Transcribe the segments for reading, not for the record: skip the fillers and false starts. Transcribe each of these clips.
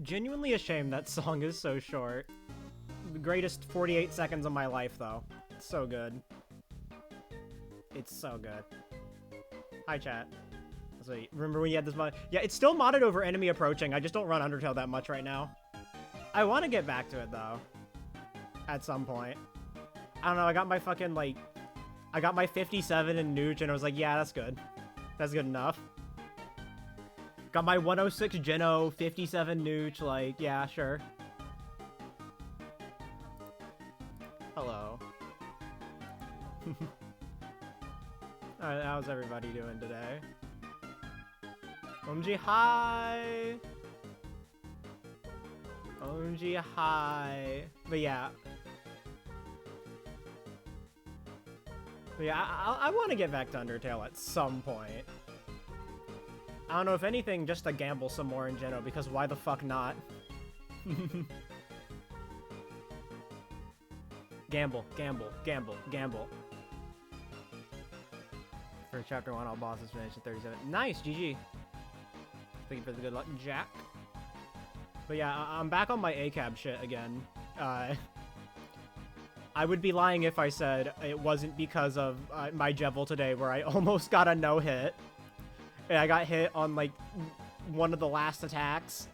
Genuinely a shame that song is so short. The greatest 48 seconds of my life, though. It's so good. It's so good. Hi, chat. So, remember when you had this mod? Yeah, it's still modded over enemy approaching. I just don't run Undertale that much right now. I want to get back to it, though. At some point. I don't know, I got my fucking, like... I got my 57 in Nooch, and I was like, yeah, that's good. That's good enough. Got my 106 Geno, 57 Nooch, like, yeah, sure. Hello. Alright, how's everybody doing today? OMG, hi! OMG, hi! But yeah. But yeah, I want to get back to Undertale at some point. I don't know, if anything, just to gamble some more in Geno, because why the fuck not? Gamble, gamble, gamble, gamble. For chapter 1, all bosses finished at 37. Nice, GG. Thank you for the good luck, Jack. But yeah, I'm back on my ACAB shit again. I would be lying if I said it wasn't because of my Jevil today, where I almost got a no-hit. And I got hit on, like, one of the last attacks.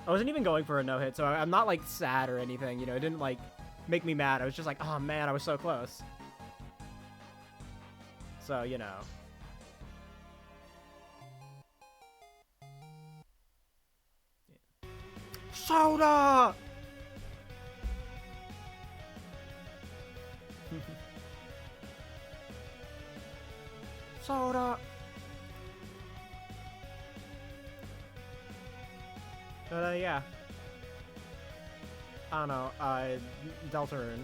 I wasn't even going for a no-hit, so I'm not, like, sad or anything, you know? It didn't, like, make me mad. I was just like, oh, man, I was so close. So, you know. Yeah. Soda! Soda! But, yeah. I don't know, Deltarune.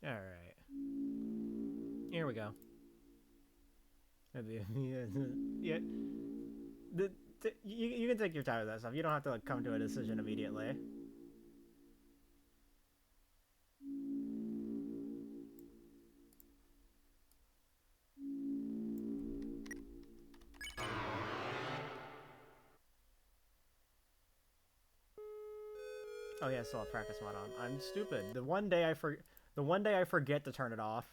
Alright. Here we go. Yeah. You can take your time with that stuff. You don't have to, like, come to a decision immediately. Oh yeah, still have practice mod on. I'm stupid. The one day I forget to turn it off.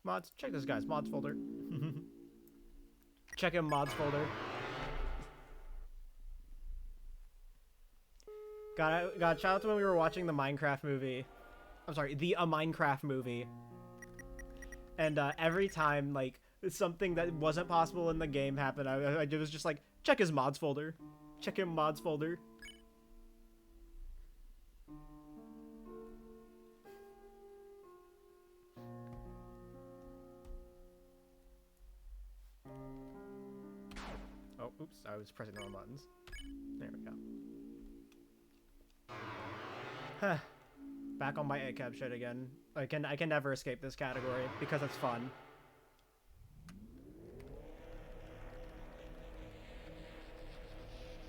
Mods, check this guy's mods folder. Check him mods folder. Got shout out to when we were watching the Minecraft movie. I'm sorry, the Minecraft movie. And every time, like, something that wasn't possible in the game happened, I was just like, check his mods folder. Check him mods folder. Oh, oops, I was pressing the wrong buttons. There we go. Back on my ACAB shit again. I can never escape this category because it's fun.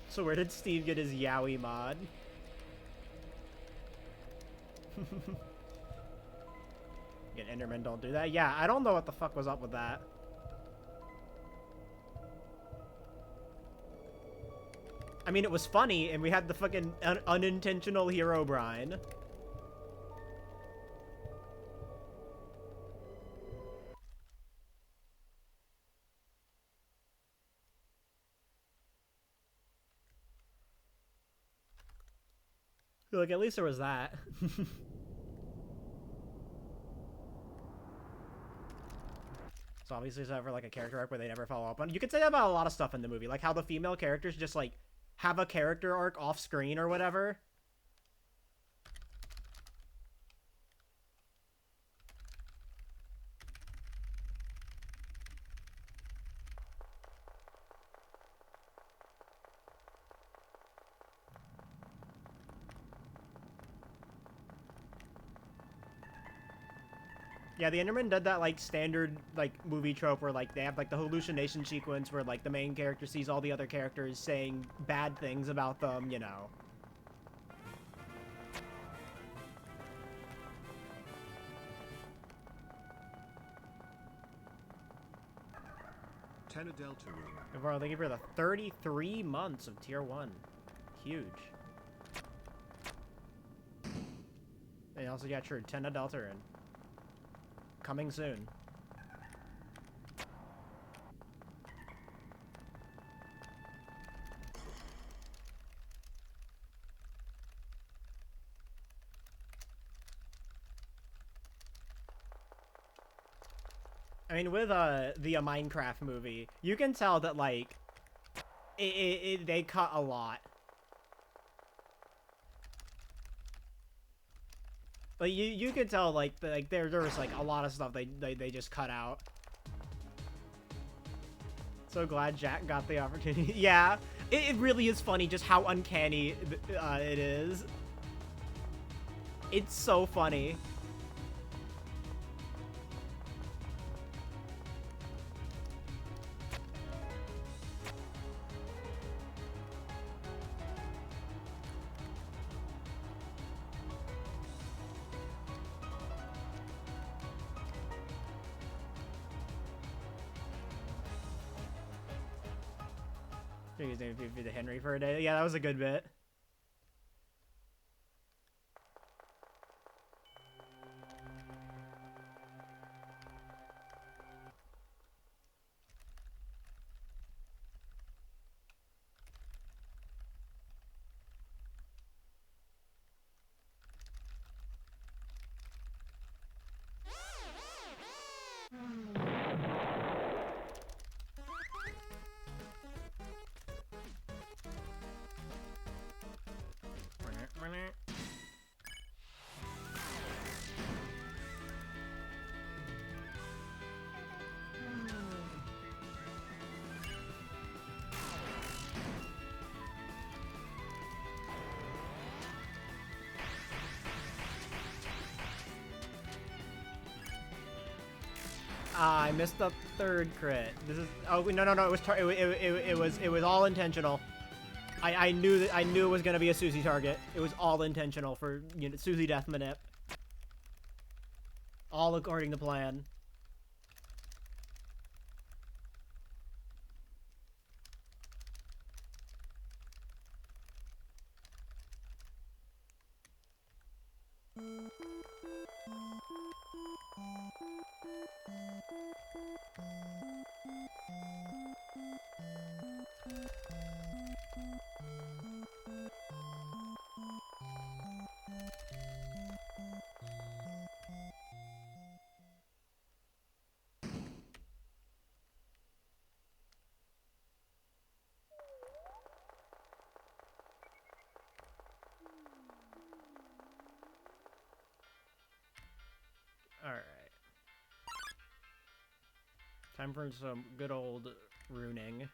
So where did Steve get his Yowie mod? Get Enderman, don't do that. Yeah, I don't know what the fuck was up with that. I mean, it was funny, and we had the fucking unintentional Herobrine. Like, at least there was that. So obviously it's ever like a character arc where they never follow up on. You could say that about a lot of stuff in the movie, like how the female characters just like have a character arc off screen or whatever. Yeah, the Enderman did that, like, standard, like, movie trope where, like, they have, like, the hallucination sequence where, like, the main character sees all the other characters saying bad things about them, you know. Tenor Delta room. Overall, thank you for the 33 months of Tier 1. Huge. And also, yeah, true, Tenna Delta in. Coming soon. I mean, with the Minecraft movie, you can tell that, like, they cut a lot. Like, you can tell, like, there was, like, a lot of stuff they just cut out. So glad Jack got the opportunity. Yeah, it really is funny just how uncanny it is. It's so funny. His name would be the Henry for a day. Yeah, that was a good bit. I missed the third crit. This is no. It was all intentional. I knew it was gonna be a Susie target. It was all intentional for Susie Deathmanip. All according to plan. Alright. Time for some good old runing.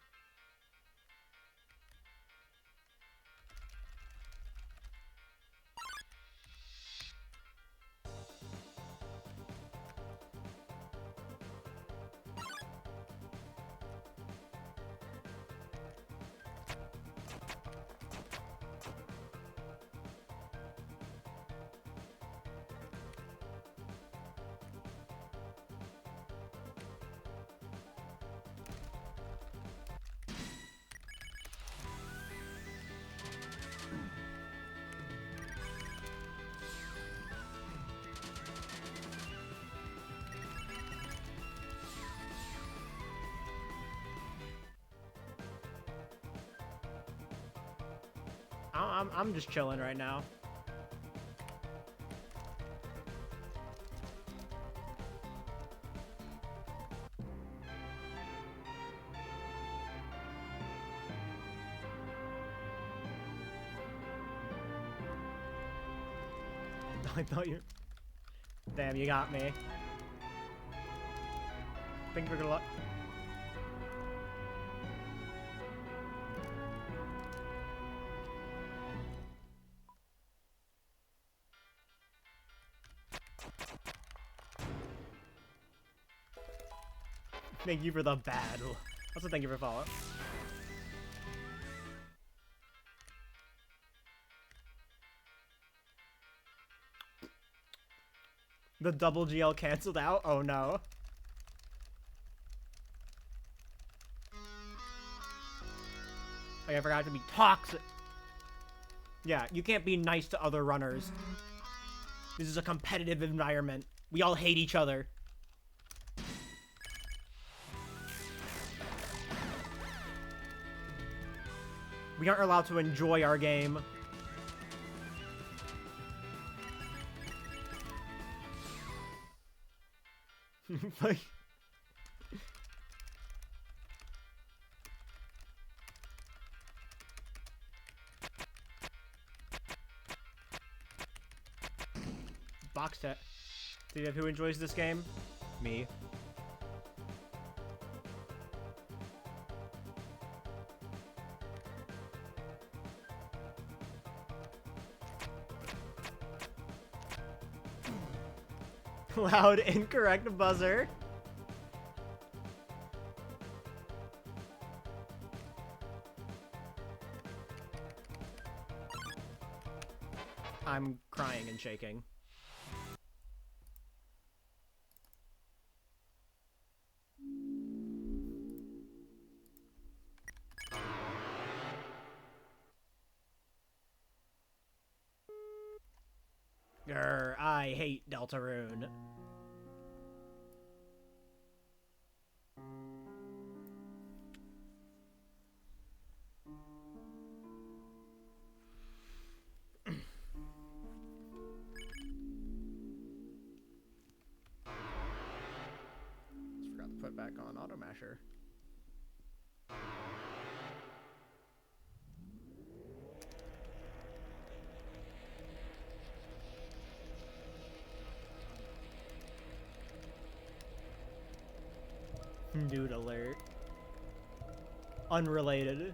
I'm just chilling right now. I thought you... Damn, you got me. Think we're gonna... Thank you for the bad. Also, thank you for follow. The double GL canceled out? Oh no. I forgot to be toxic. Yeah, you can't be nice to other runners. This is a competitive environment. We all hate each other. We aren't allowed to enjoy our game. Like... Box tech. Do you have who enjoys this game? Me. Loud, incorrect buzzer. I'm crying and shaking. Grr, I hate Deltarune. Just forgot to put back on Auto Masher. Dude alert. Unrelated.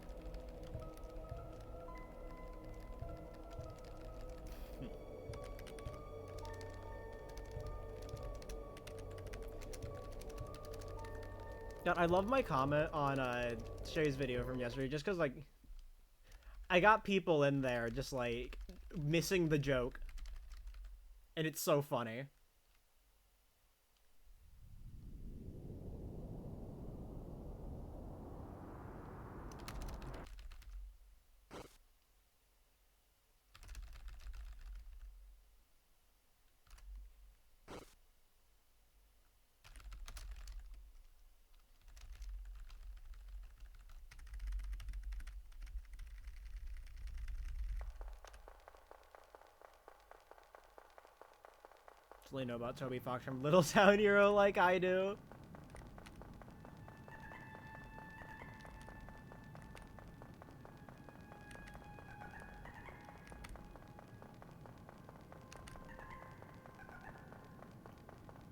I love my comment on Shay's video from yesterday just because, like, I got people in there just, like, missing the joke. And it's so funny. Really know about Toby Fox from Little Town Hero like I do.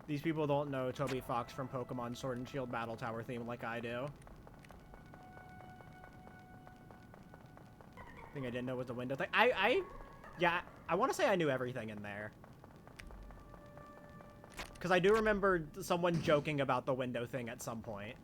These people don't know Toby Fox from Pokemon Sword and Shield Battle Tower theme like I do. Thing I didn't know was the window thing. Yeah, I want to say I knew everything in there. Because I do remember someone joking about the window thing at some point.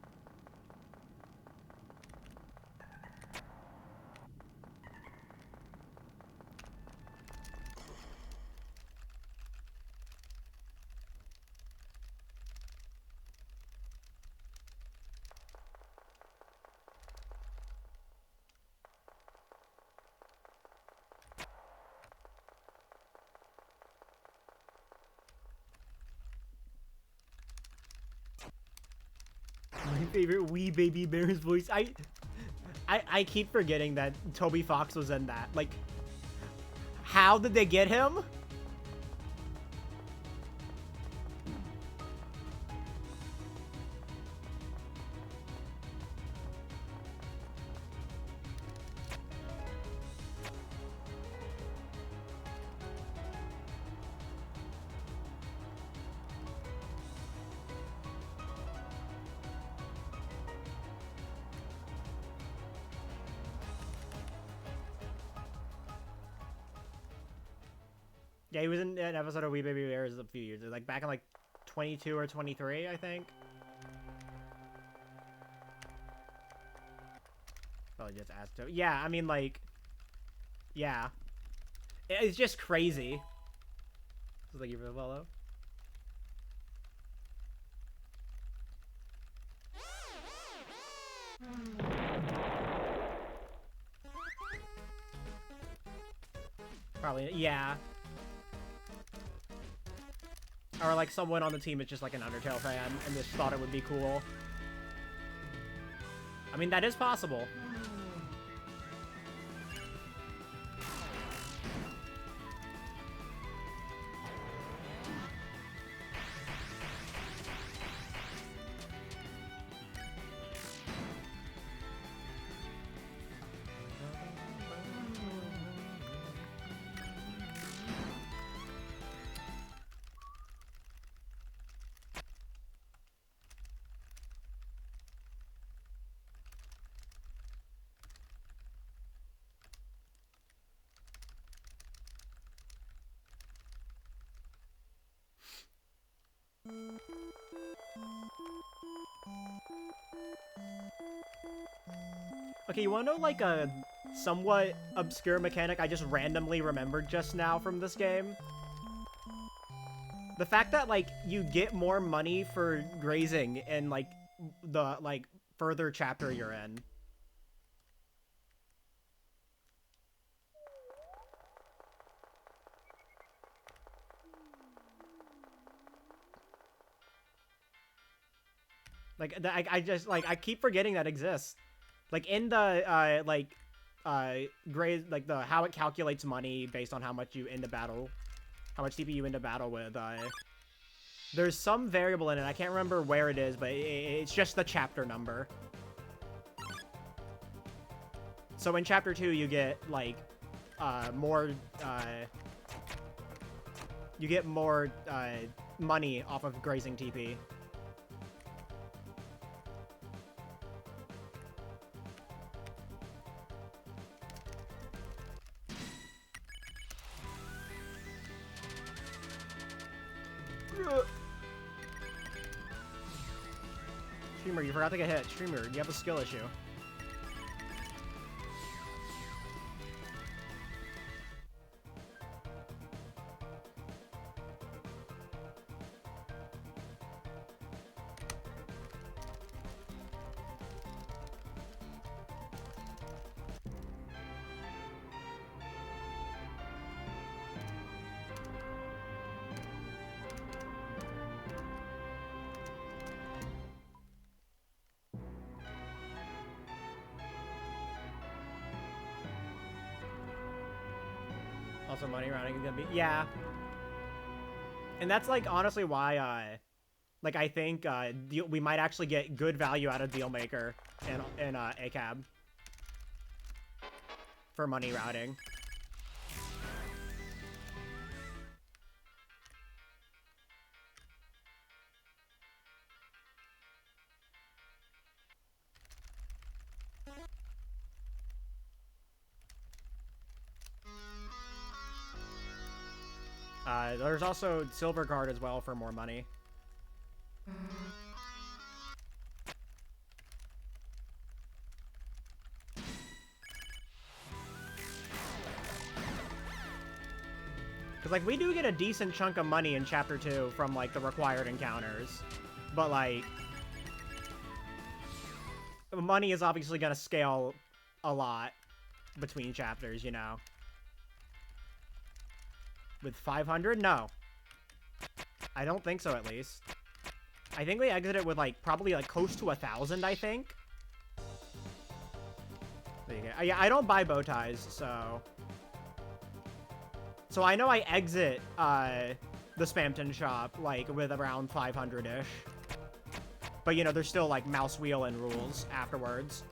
My favorite wee baby bear's voice. I keep forgetting that Toby Fox was in that. Like, How did they get him? Yeah, he was in an episode of We Baby Bears a few years, like back in like 22 or 23, I think. Probably just asked to. Yeah, I mean, like, yeah, it's just crazy. So thank you for the follow. Probably, yeah. Or like someone on the team is just like an Undertale fan and just thought it would be cool. I mean, that is possible. Okay, you wanna know like a somewhat obscure mechanic I just randomly remembered just now from this game? The fact that like you get more money for grazing in like the like further chapter you're in. Like, I just, like, I keep forgetting that exists. Like, in the, grade, like, the, how it calculates money based on how much you end a battle, how much TP you end a battle with, there's some variable in it, I can't remember where it is, but it's just the chapter number. So in Chapter 2, you get, like, more, you get more, money off of grazing TP. Streamer, you forgot to get hit. Streamer, you have a skill issue. Also, money rounding is gonna be, yeah. And that's like honestly why like I think we might actually get good value out of Dealmaker in ACAB for money routing. There's also Silver Guard as well for more money. Because, like, we do get a decent chunk of money in Chapter 2 from, like, the required encounters. But, like, money is obviously going to scale a lot between chapters, you know? With 500? No. I don't think so, at least. I think we exited with, like, probably, like, close to 1,000, I think. There you go. Yeah, I don't buy bow ties, so... So I know I exit the Spamton shop like with around 500-ish. But you know, there's still like mouse wheel and rules afterwards.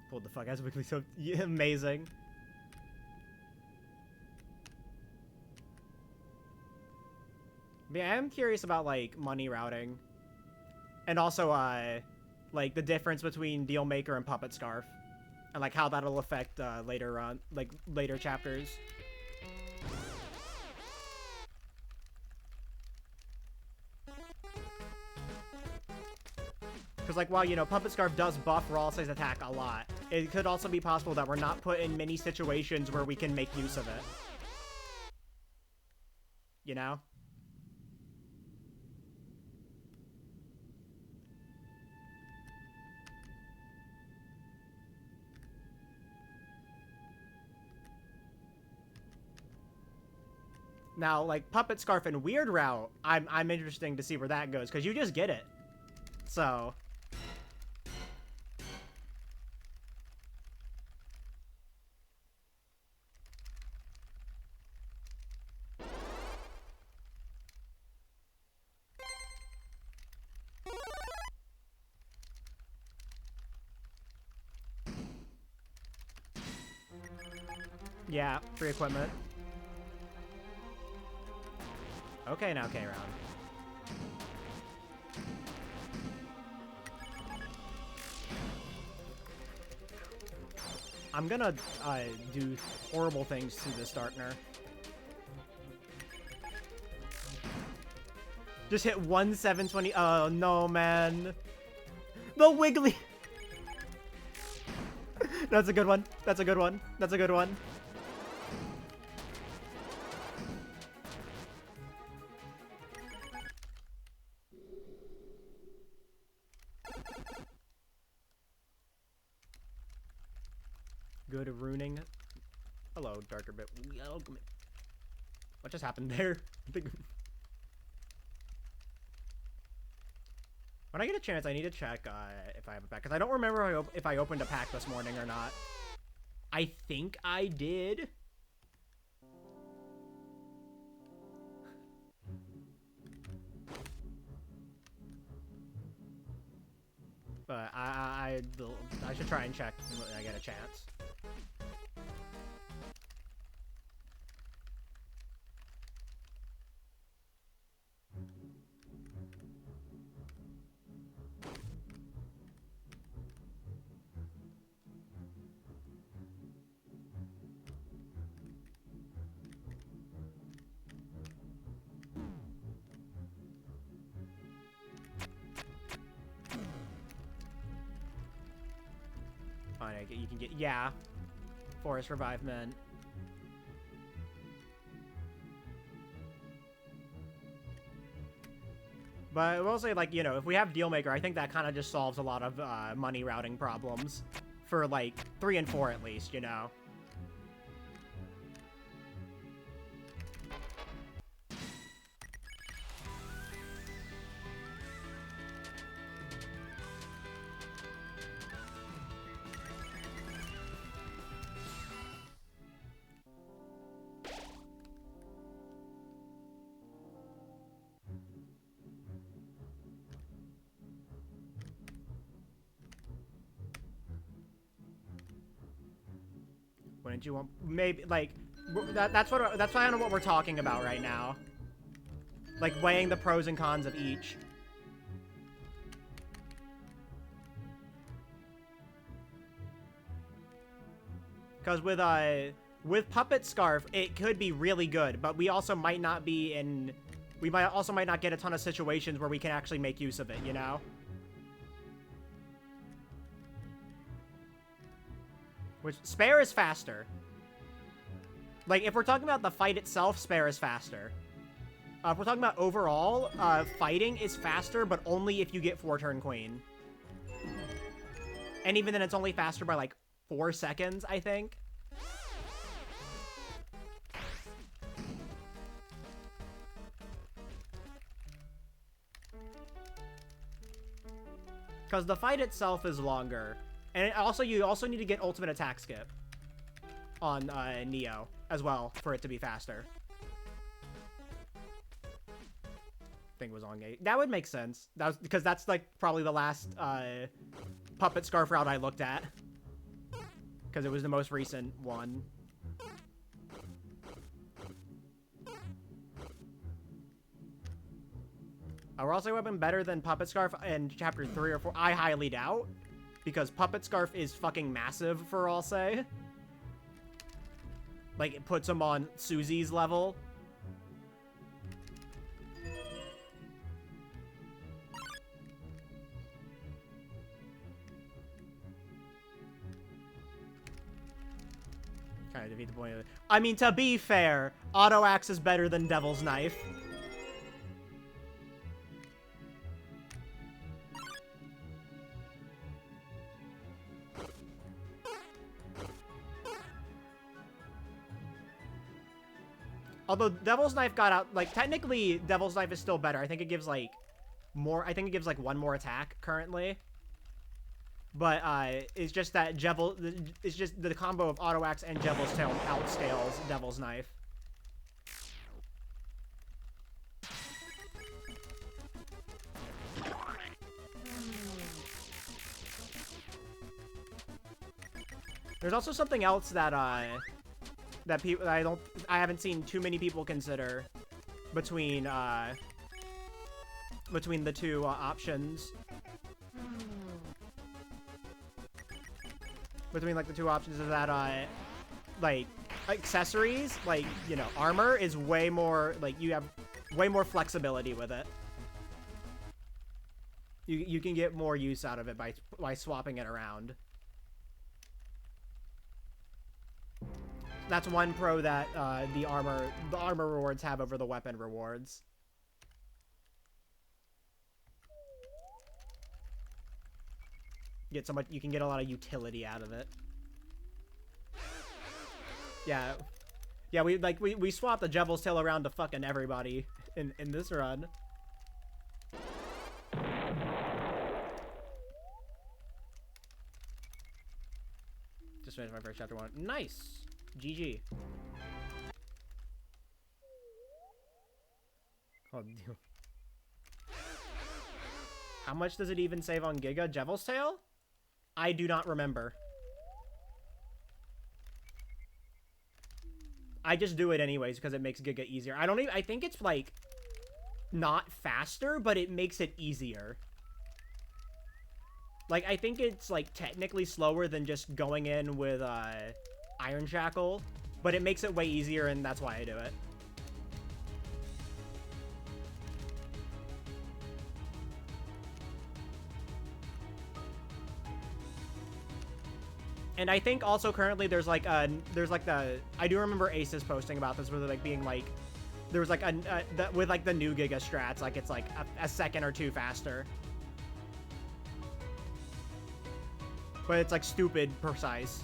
Pulled the fuck as quickly, so yeah, amazing. But yeah, I'm curious about like money routing, and also like the difference between Dealmaker and Puppet Scarf, and like how that'll affect later on, like later chapters. Because, like, while, you know, Puppet Scarf does buff Raw Size attack a lot, it could also be possible that we're not put in many situations where we can make use of it. You know? Now, like, Puppet Scarf and Weird Route, I'm interesting to see where that goes, because you just get it. So... yeah, free equipment. Okay, now K-Round. I'm gonna do horrible things to this Darkner. Just hit 1720. Oh no, man. The Wiggly. That's a good one. That's a good one. That's a good one. Good runing. Hello, Darker Bit. Welcome. What just happened there? When I get a chance, I need to check if I have a pack. Because I don't remember if I opened a pack this morning or not. I think I did. But I should try and check when I get a chance. You can get, yeah, Forest Revivement. But I will say, like, you know, if we have Dealmaker, I think that kind of just solves a lot of money routing problems for, like, 3 and 4 at least, you know? Wouldn't you want, maybe, like, that's kind of what we're talking about right now. Like, weighing the pros and cons of each. Because with Puppet Scarf, it could be really good, but we also might not be in, we might not get a ton of situations where we can actually make use of it, you know? Which, Spare is faster. Like, if we're talking about the fight itself, Spare is faster. If we're talking about overall, fighting is faster, but only if you get 4-turn Queen. And even then, it's only faster by, like, 4 seconds, I think. Because the fight itself is longer. And you also need to get ultimate attack skip on Neo as well for it to be faster. I think it was on gate. That would make sense. That was because that's like probably the last Puppet Scarf route I looked at. Because it was the most recent one. A Ralsei weapon better than Puppet Scarf in chapter 3 or 4? I highly doubt. Because Puppet Scarf is fucking massive for Ralsei. Like, it puts him on Susie's level. Kind of defeat the point of it. I mean, to be fair, Auto Axe is better than Devil's Knife. Although Devil's Knife got out, like, technically Devil's Knife is still better. I think it gives, like, more, I think it gives, like, 1 more attack currently. But, it's just that it's just the combo of Auto Axe and Devil's Tail outscales Devil's Knife. There's also something else that, I haven't seen too many people consider between the two options. Between like the two options is that like accessories, like, you know, armor is way more, like, you have way more flexibility with it. You can get more use out of it by swapping it around. That's one pro that the armor rewards have over the weapon rewards. You can get a lot of utility out of it. Yeah. Yeah, we swapped the Devil's Tail around to fucking everybody in this run. Just finished my first chapter 1. Nice. GG. Oh, how much does it even save on Giga? Devil's Tail? I do not remember. I just do it anyways because it makes Giga easier. I think it's like not faster, but it makes it easier. Like, I think it's like technically slower than just going in with Iron Shackle, but it makes it way easier, and that's why I do it. And I think also currently there's like I do remember Aces posting about this, with like being like, there was like with like the new Giga strats, like it's like a second or 2 faster. But it's like stupid precise.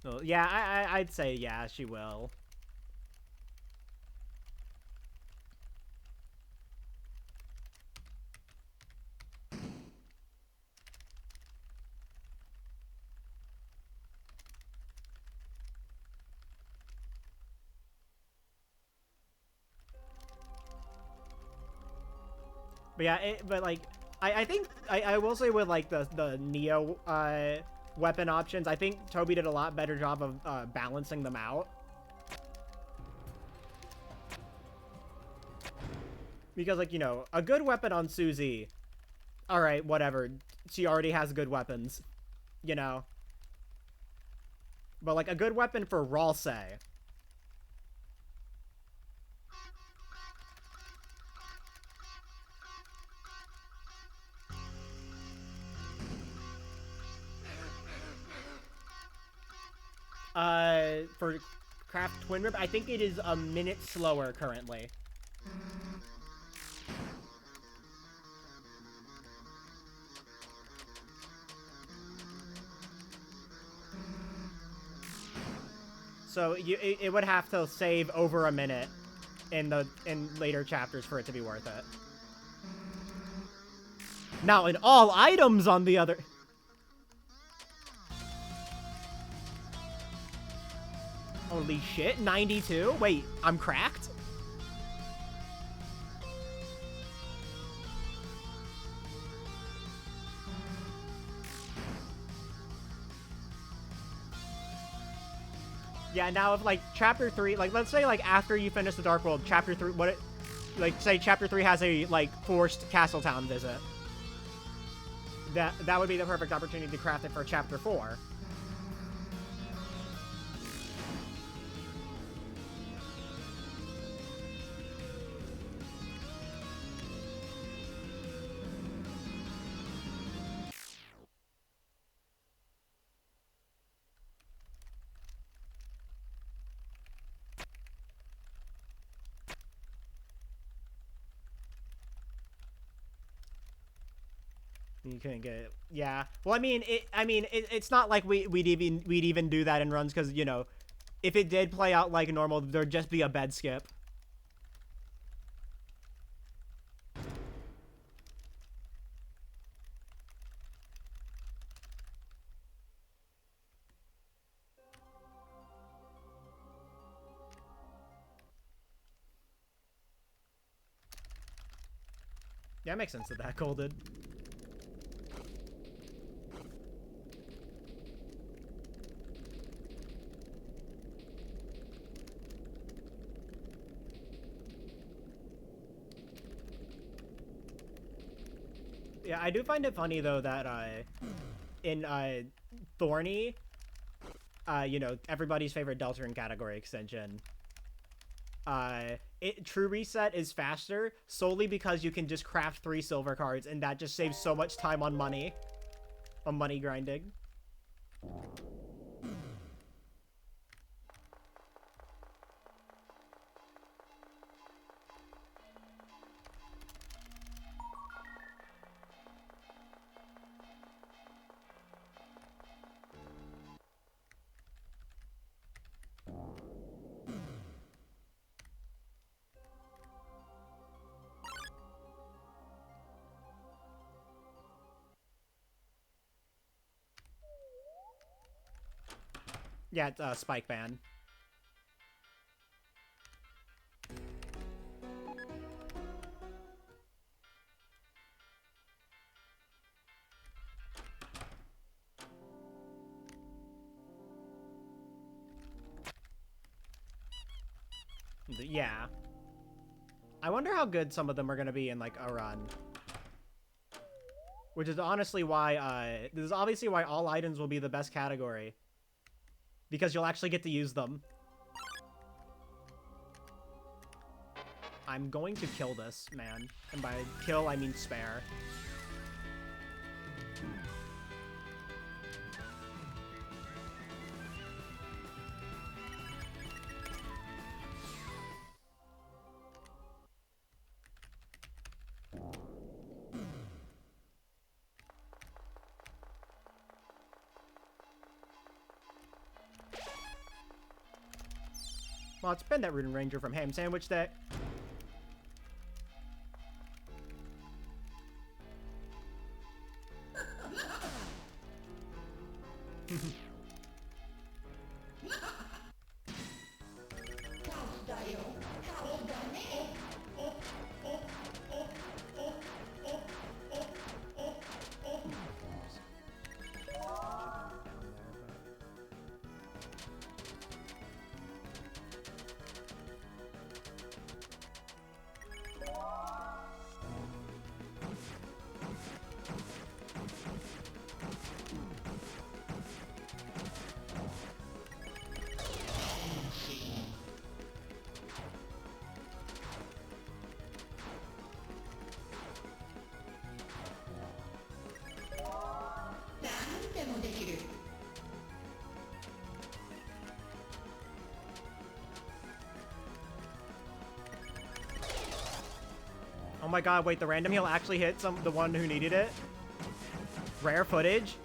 So, yeah, I'd say yeah, she will. But yeah, but like, I think I will say with like the Neo weapon options, I think Toby did a lot better job of balancing them out. Because, like, you know, a good weapon on Susie, alright, whatever, she already has good weapons, you know. But like a good weapon for Ralsei, For craft twin rib, I think it is a minute slower currently. So it would have to save over a minute in later chapters for it to be worth it. Now in all items on the other... Holy shit, 92? Wait, I'm cracked? Yeah, now if, like, Chapter 3, like, let's say, like, after you finish the Dark World, Chapter 3, like, say Chapter 3 has a, like, forced Castletown visit. That would be the perfect opportunity to craft it for Chapter 4. You couldn't get it. Yeah. Well, I mean, it's not like we'd even do that in runs because, you know, if it did play out like normal, there'd just be a bed skip. Yeah, it makes sense that Golded. Yeah, I do find it funny though that in Thorny, you know, everybody's favorite Deltarune category extension, True Reset is faster solely because you can just craft 3 silver cards, and that just saves so much time on money grinding. Yeah, it's Spike Ban. Yeah. I wonder how good some of them are gonna be in, like, a run. Which is honestly why, this is obviously why all items will be the best category. Because you'll actually get to use them. I'm going to kill this, man. And by kill, I mean spare. Well, it's been that Rune Ranger from Ham Sandwich Day. Oh my god, wait, the random heal actually hit the one who needed it? Rare footage?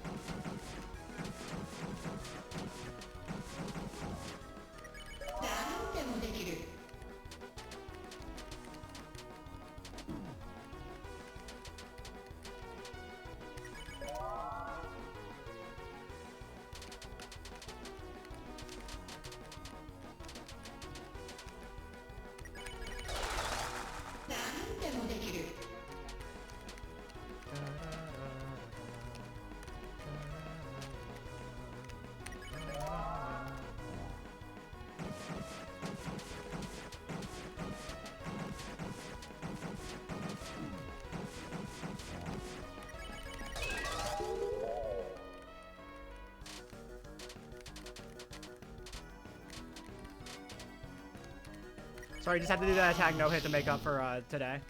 Sorry, just had to do that attack no hit to make up for today.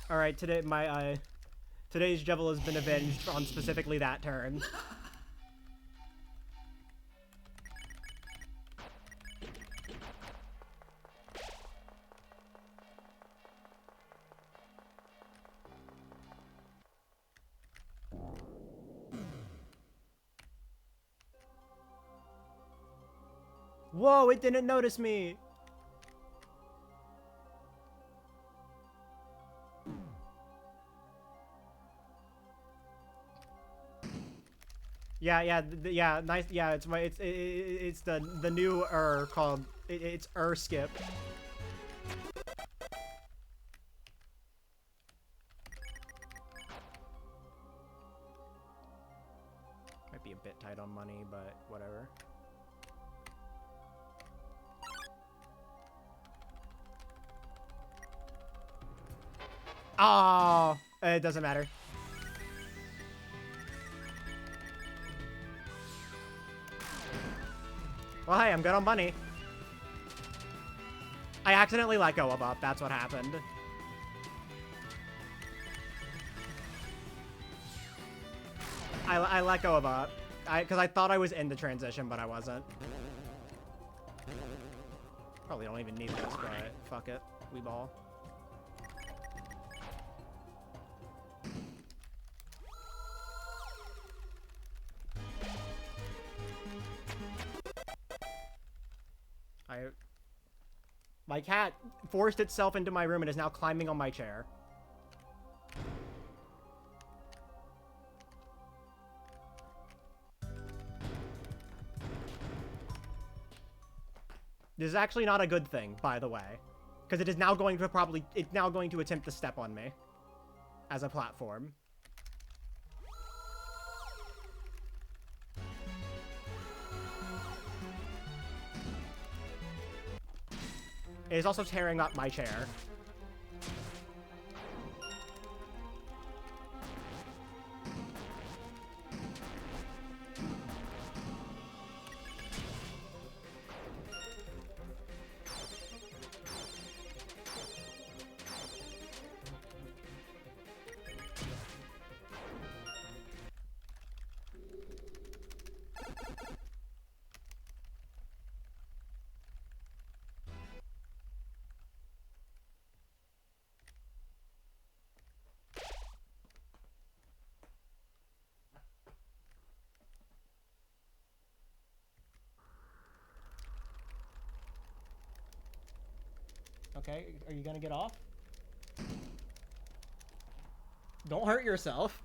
All right, today's Jevil has been avenged on specifically that turn. Whoa, it didn't notice me. Yeah, nice. Yeah, it's the new called it's skip. Might be a bit tight on money, but whatever. Oh, it doesn't matter. Well, hey, I'm good on money. I accidentally let go of up. That's what happened. I let go of up. Because I thought I was in the transition, but I wasn't. Probably don't even need this, but fuck it. We ball. My cat forced itself into my room and is now climbing on my chair. This is actually not a good thing, by the way. Because it is now going to attempt to step on me. As a platform. It is also tearing up my chair. Okay, are you gonna get off? Don't hurt yourself.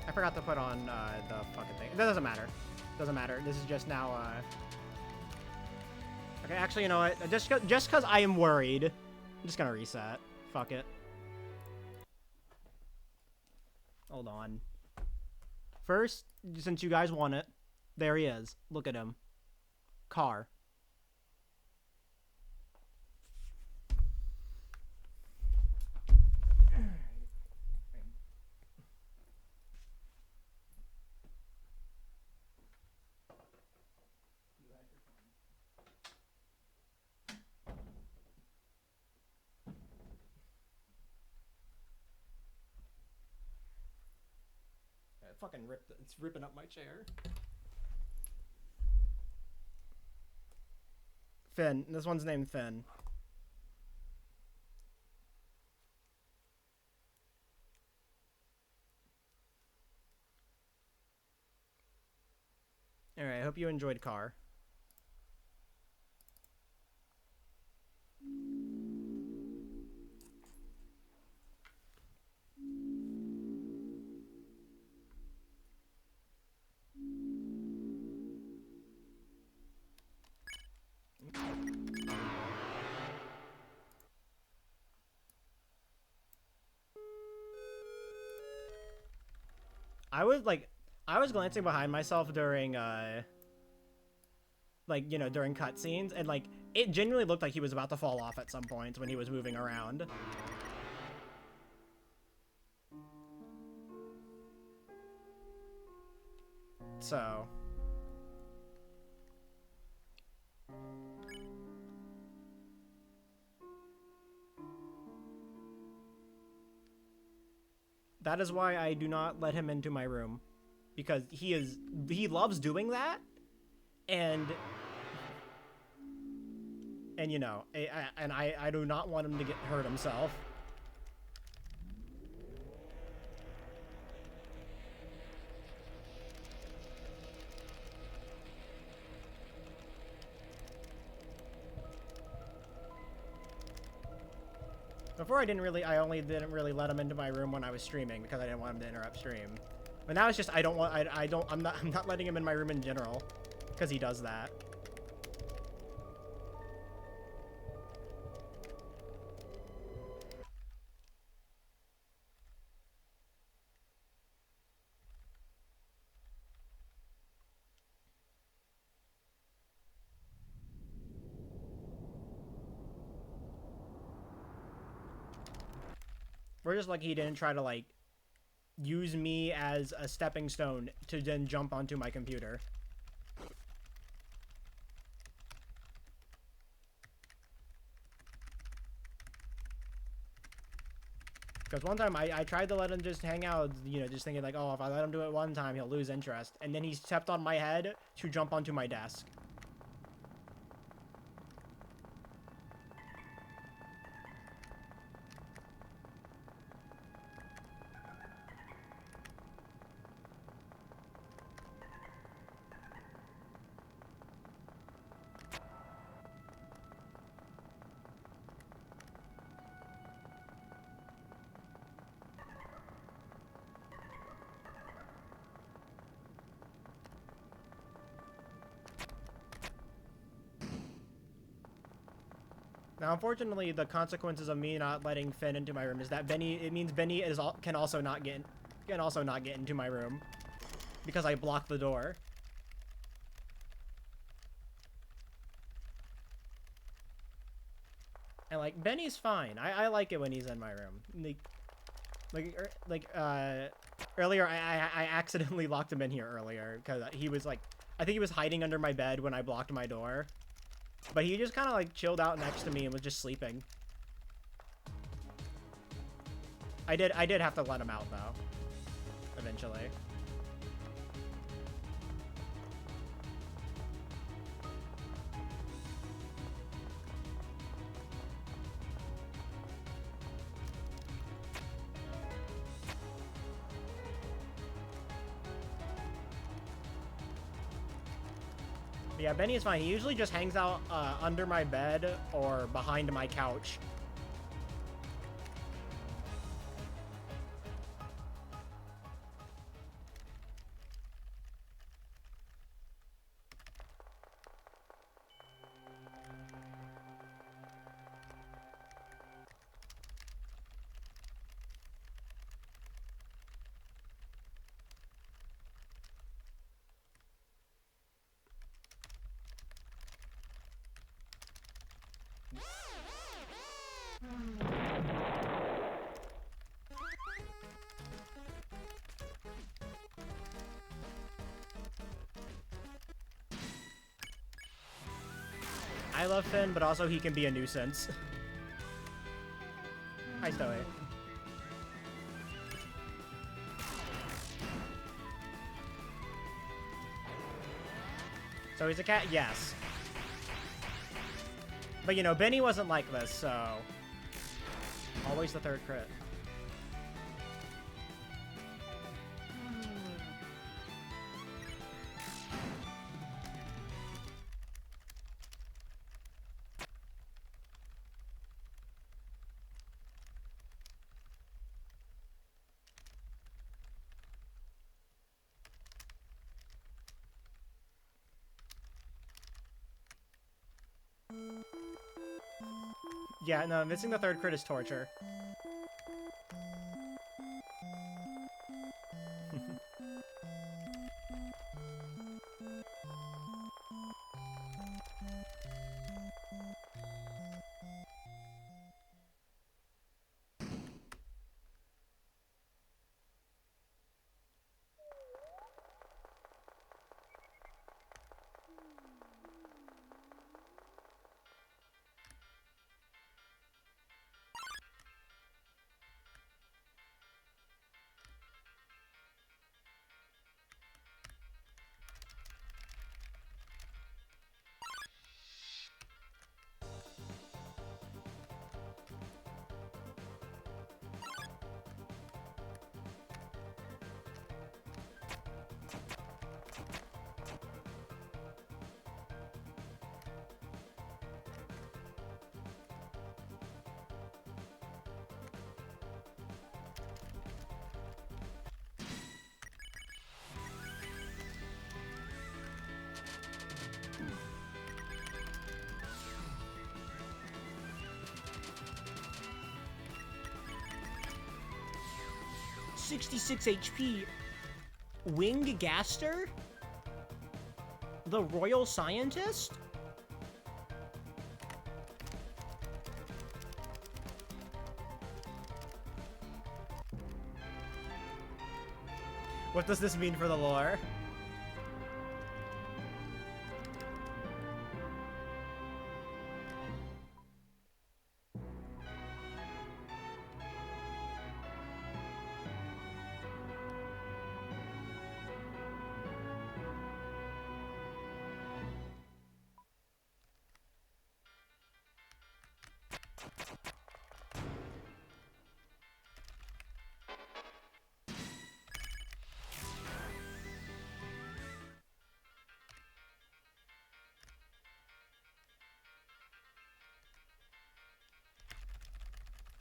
I forgot to put on the fucking thing. It doesn't matter. Doesn't matter. This is just now. Okay, actually, you know what? Just because I am worried, I'm just gonna reset. Fuck it. Hold on. First, since you guys want it, there he is. Look at him. Car. fucking ripped it. It's ripping up my chair. Finn. This one's named Finn. Alright, I hope you enjoyed Car. I was glancing behind myself during, like, you know, during cutscenes, and, like, it genuinely looked like he was about to fall off at some point when he was moving around. So... that is why I do not let him into my room. Because he loves doing that, and you know, I do not want him to get hurt himself. Before I only didn't really let him into my room when I was streaming because I didn't want him to interrupt stream. But now it's just I'm not letting him in my room in general because he does that. We're just lucky he didn't try to, like, use me as a stepping stone to then jump onto my computer. Because one time I tried to let him just hang out, you know, just thinking like, oh, if I let him do it one time, he'll lose interest. And then he stepped on my head to jump onto my desk. Now, unfortunately, the consequences of me not letting Finn into my room is that it means Benny can also not get into my room because I blocked the door. And like Benny's fine. I like it when he's in my room. Earlier I accidentally locked him in here earlier because he was like, I think he was hiding under my bed when I blocked my door. But he just kind of like chilled out next to me and was just sleeping. I did have to let him out though, eventually. Yeah, Benny is fine. He usually just hangs out under my bed or behind my couch. I love Finn, but also he can be a nuisance. Hi, Zoe. So he's a cat? Yes. But, you know, Benny wasn't like this, so... Always the third crit. Yeah, no, missing the third crit is torture. .66 HP. Wing Gaster? The Royal Scientist? What does this mean for the lore?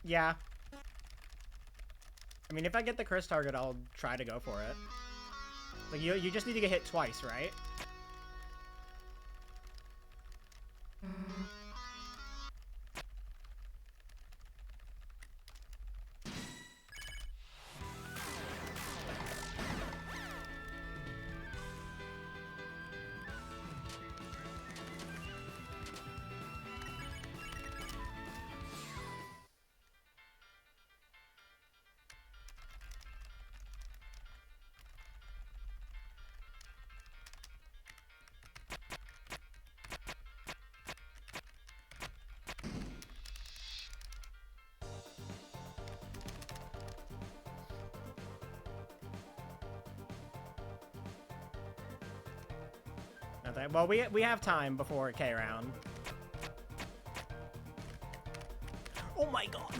Yeah. I mean, if I get the Chris target, I'll try to go for it. Like, you just need to get hit twice, right? Okay, well, we have time before K round. Oh my god!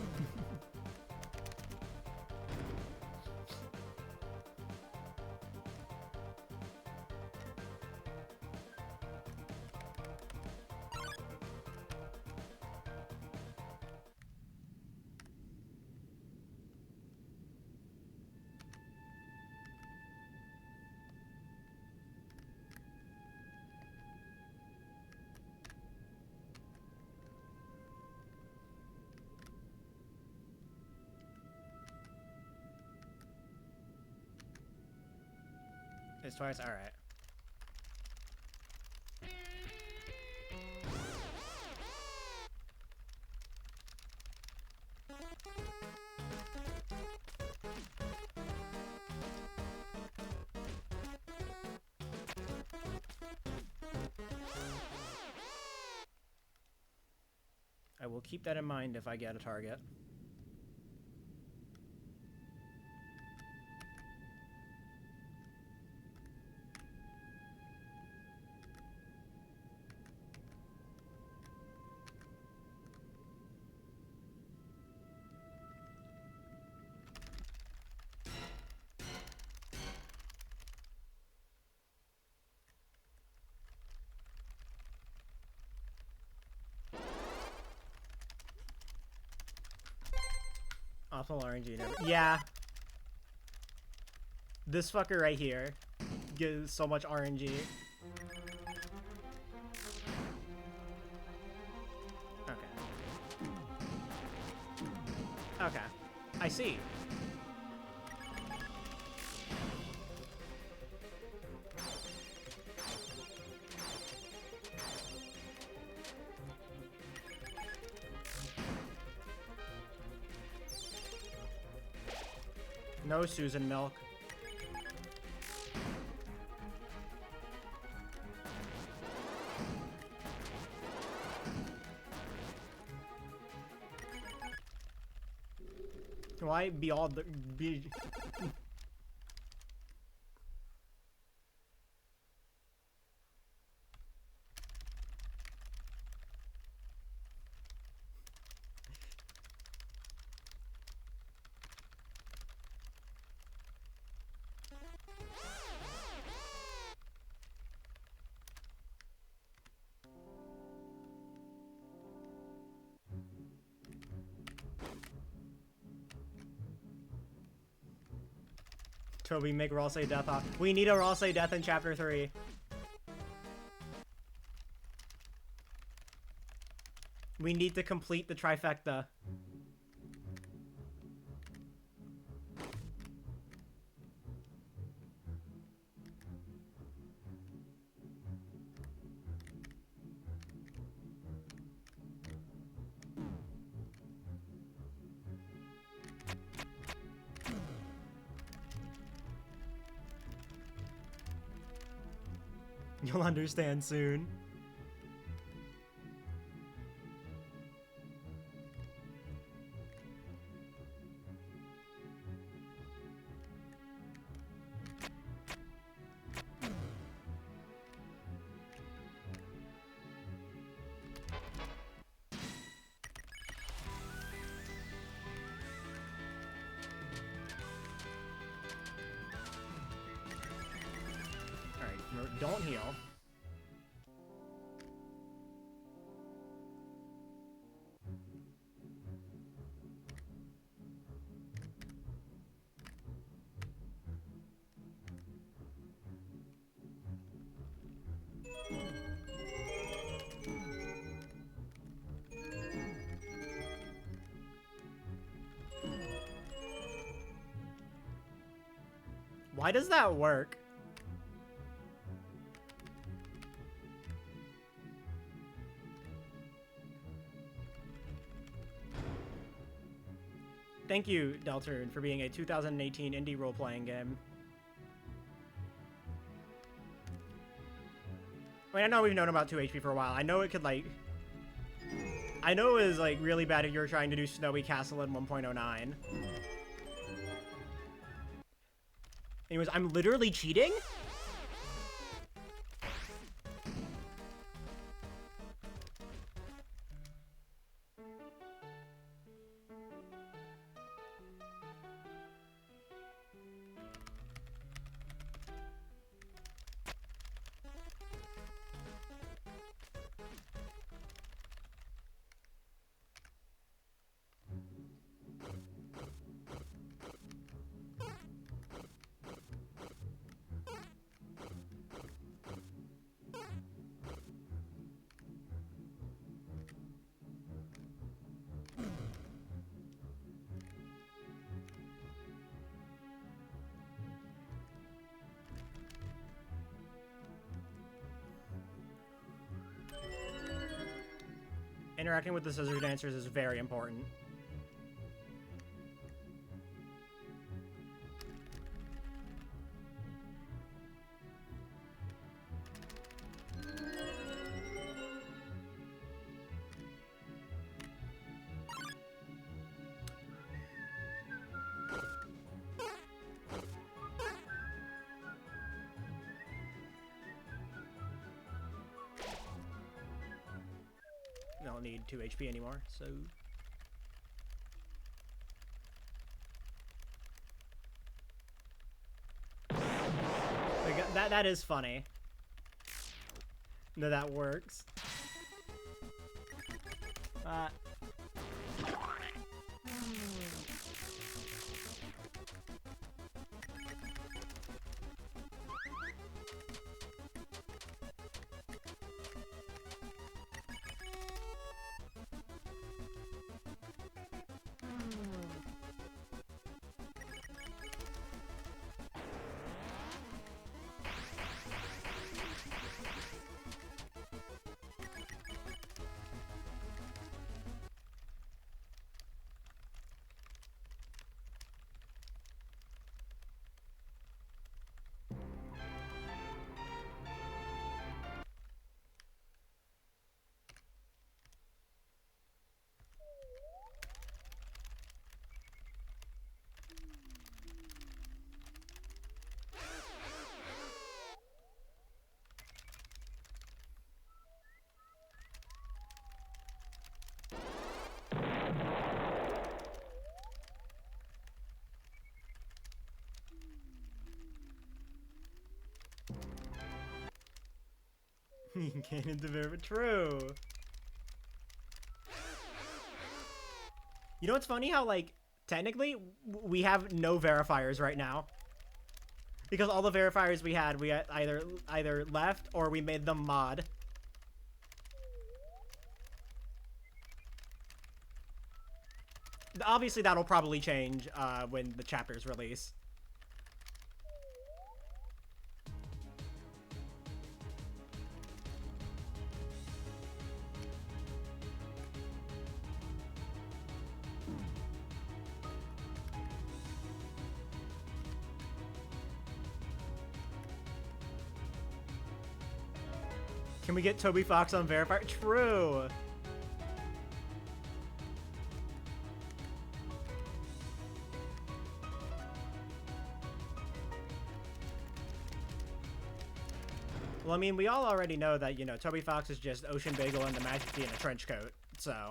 It's twice? Alright. I will keep that in mind if I get a target. Optimal RNG never. Yeah. This fucker right here gives so much RNG. Okay. Okay. I see. No Susan Milk. Why be all the be? Toby, make Raw say death off. We need a Raw say death in chapter 3. We need to complete the trifecta. You'll understand soon. Alright, don't heal. Why does that work? Thank you, Delturn, for being a 2018 indie role-playing game. I mean, I know we've known about 2 HP for a while. I know it could, like... I know it was, like, really bad if you were trying to do Snowy Castle in 1.09. Anyways, I'm literally cheating? Interacting with the scissor dancers is very important. I don't need 2 HP anymore, so... That is funny. No, that works. You can't interfere. True. You know what's funny? How, like, technically, we have no verifiers right now. Because all the verifiers we had either left or we made them mod. Obviously, that'll probably change when the chapters release. Can we get Toby Fox on verifier? True. Well, I mean, we all already know that, you know, Toby Fox is just Ocean Bagel and the Magic Tea in a trench coat, so.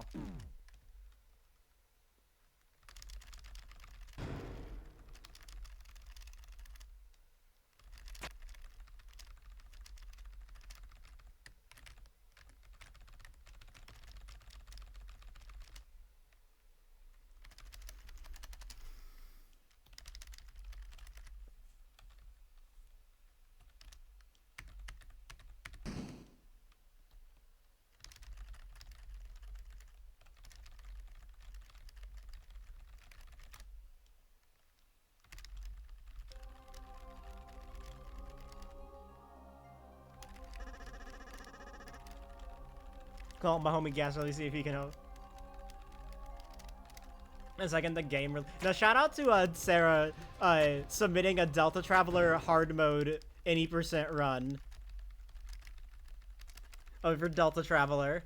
Call my homie Gasolina, see if he can help. A second, the game. Now, shout out to Sarah submitting a Delta Traveler hard mode any % run. Oh, for Delta Traveler.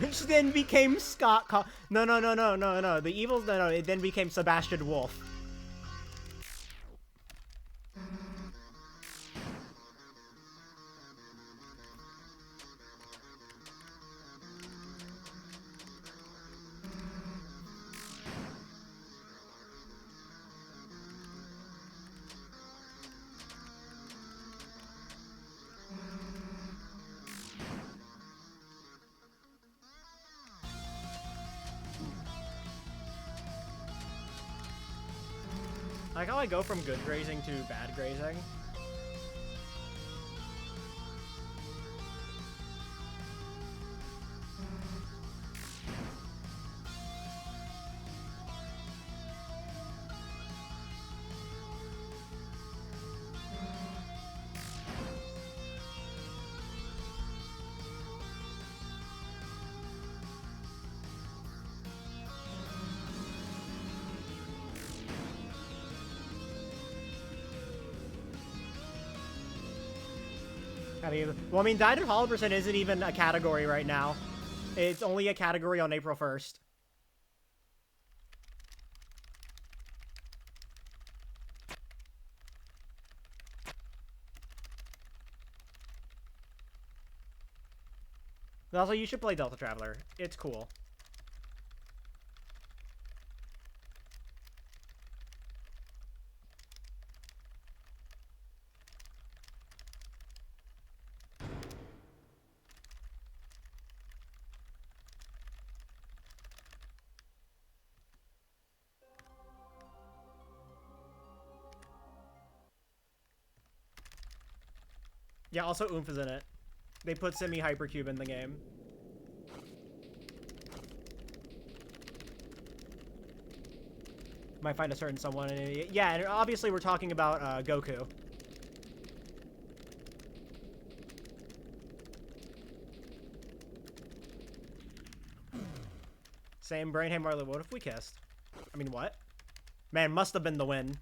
Which then became Scott. No. The evils. No. It then became Sebastian Wolf. I like how I go from good grazing to bad grazing. Well, I mean, Dyed at Holberson isn't even a category right now. It's only a category on April 1st. But also, you should play Delta Traveler. It's cool. Yeah, also Oomph is in it. They put Semi Hypercube in the game. Might find a certain someone. Yeah, and obviously we're talking about Goku. Same brain. Hey Marley, what if we kissed? I mean, what? Man, must have been the win.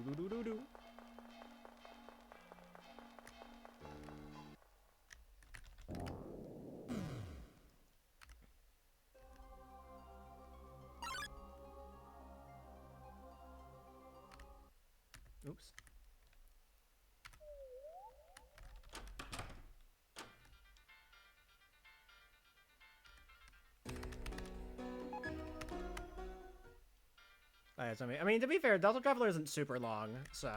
Doo-doo-doo-doo-doo. Oops. I mean, to be fair, Delta Traveler isn't super long, so...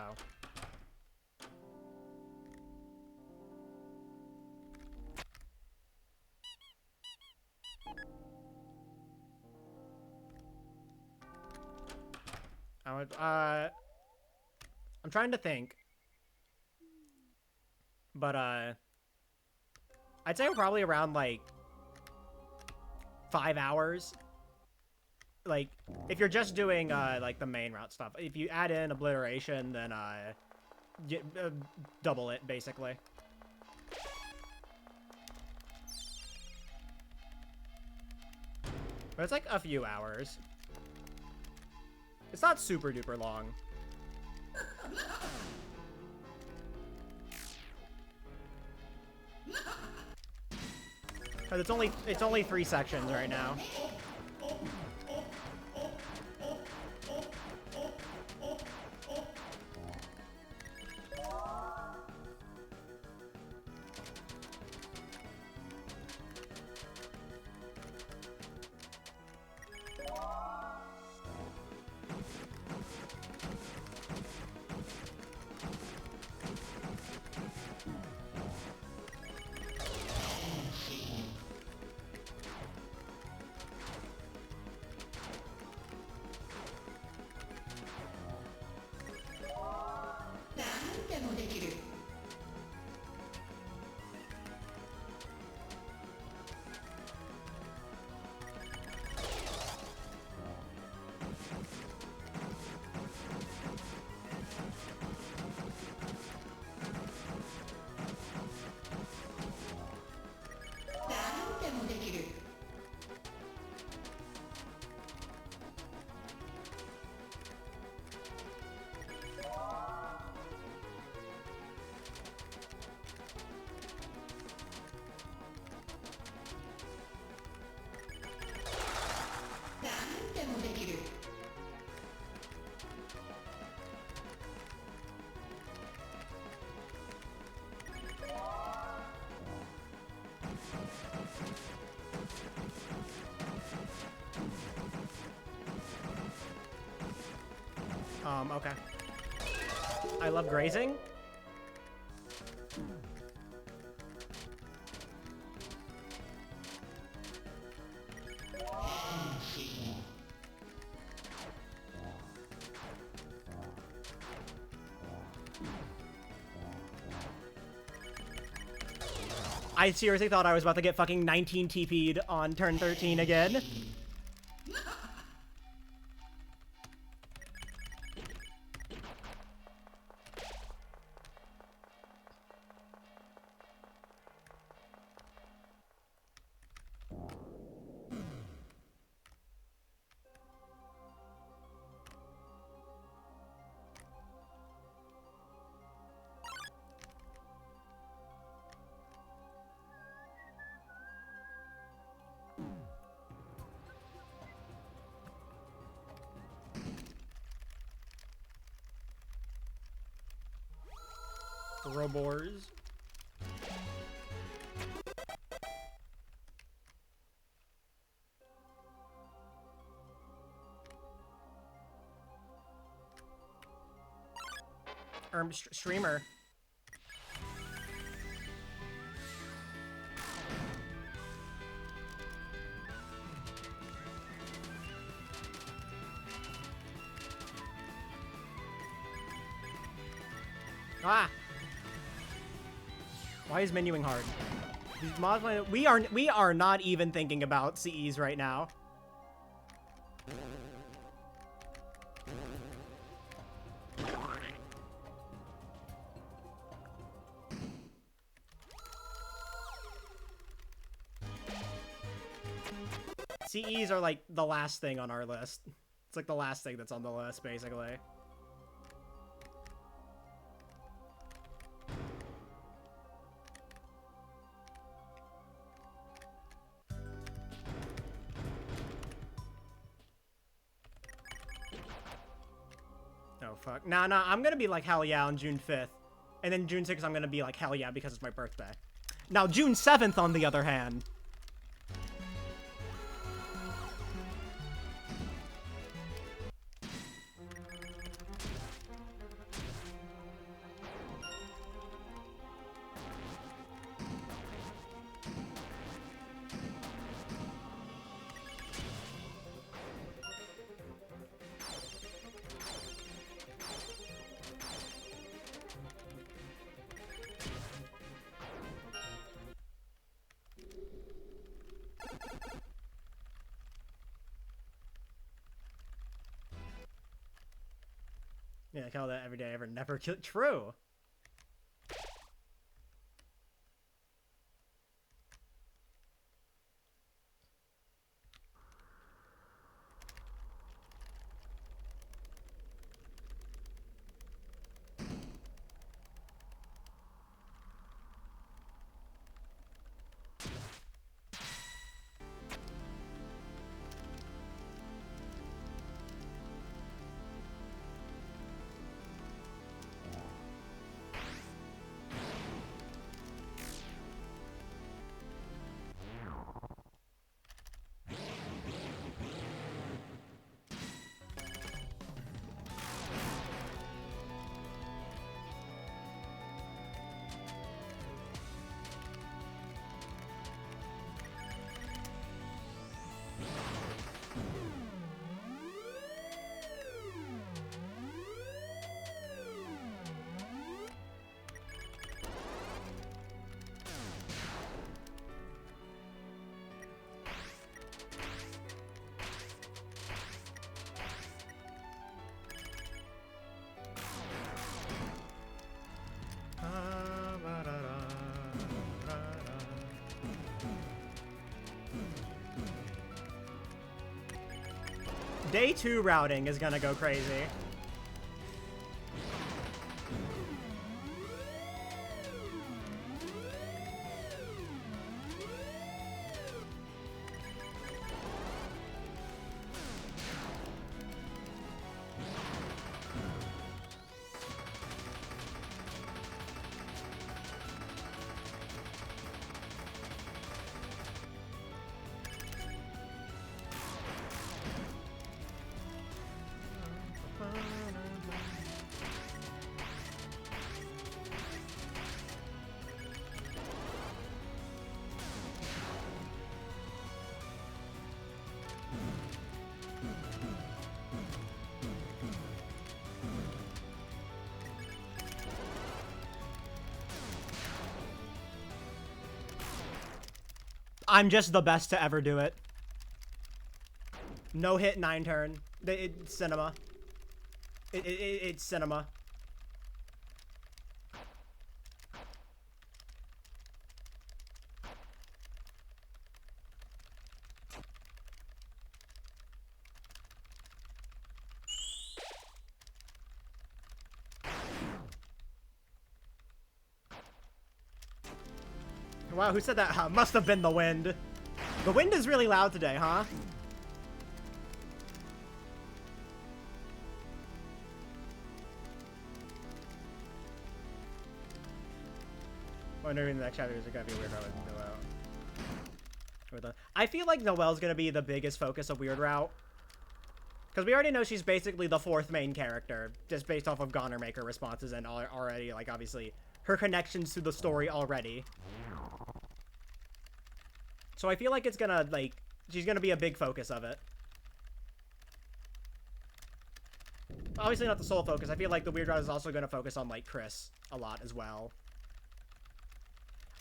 I'm trying to think. But, I'd say probably around, like, 5 hours. Like, if you're just doing, like, the main route stuff. If you add in Obliteration, then, double it, basically. But it's like a few hours. It's not super duper long. Cause it's only 3 sections right now. Okay. I love grazing. I seriously thought I was about to get fucking 19 TP'd on turn 13 again. Robors. Streamer. Ah! Why is menuing hard? We are not even thinking about CEs right now. CEs are like the last thing on our list. It's like the last thing that's on the list, basically. Oh, fuck. Nah, I'm gonna be like, hell yeah, on June 5th. And then June 6th, I'm gonna be like, hell yeah, because it's my birthday. Now, June 7th, on the other hand. Yeah, I call that every day ever never kill. True. Day 2 routing is gonna go crazy. I'm just the best to ever do it. No hit 9 turn. It's cinema. It's cinema. Wow, who said that? Must have been the wind. The wind is really loud today, huh? Wondering the next chapter is gonna be weird. I feel like Noelle's gonna be the biggest focus of Weird Route. Because we already know she's basically the 4th main character, just based off of Goner Maker responses and already, like, obviously, her connections to the story already. So I feel like it's gonna, like, she's gonna be a big focus of it. Obviously not the sole focus. I feel like the Weird Route is also gonna focus on, like, Chris a lot as well.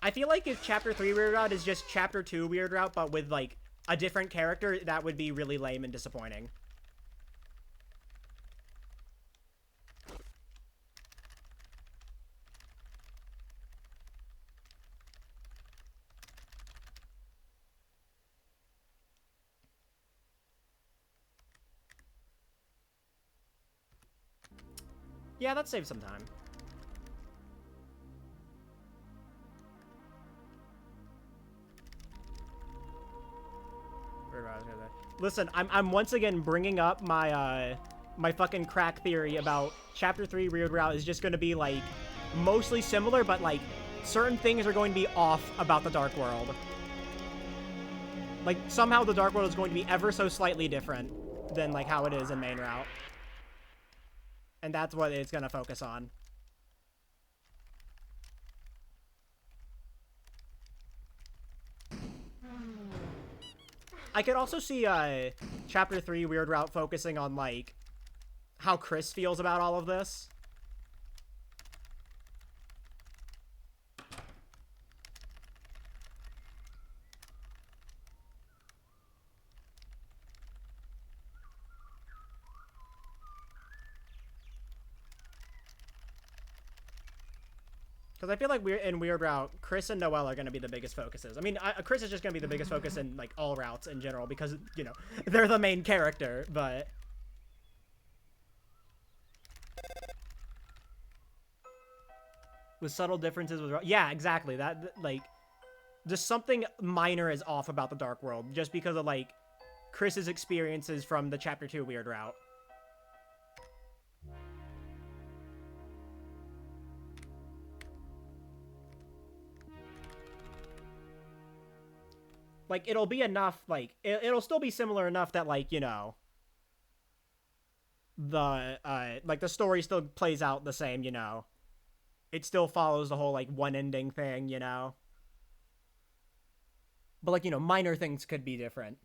I feel like if Chapter 3 Weird Route is just Chapter 2 Weird Route, but with, like, a different character, that would be really lame and disappointing. Yeah, that saves some time. Listen, I'm once again bringing up my my fucking crack theory about Chapter 3 Weird Route is just going to be, like, mostly similar, but, like, certain things are going to be off about the Dark World. Like, somehow the Dark World is going to be ever so slightly different than, like, how it is in Main Route. And that's what it's going to focus on. I could also see Chapter 3 Weird Route focusing on, like, how Chris feels about all of this. Because I feel like in Weird Route, Chris and Noelle are going to be the biggest focuses. I mean, Chris is just going to be the biggest focus in, like, all routes in general because, you know, they're the main character, but... With subtle differences with... Yeah, exactly. That, like, just something minor is off about the Dark World just because of, like, Chris's experiences from the Chapter 2 Weird Route. Like, it'll be enough, like, it'll still be similar enough that, like, you know, like, the story still plays out the same, you know. It still follows the whole, like, one ending thing, you know. But, like, you know, minor things could be different.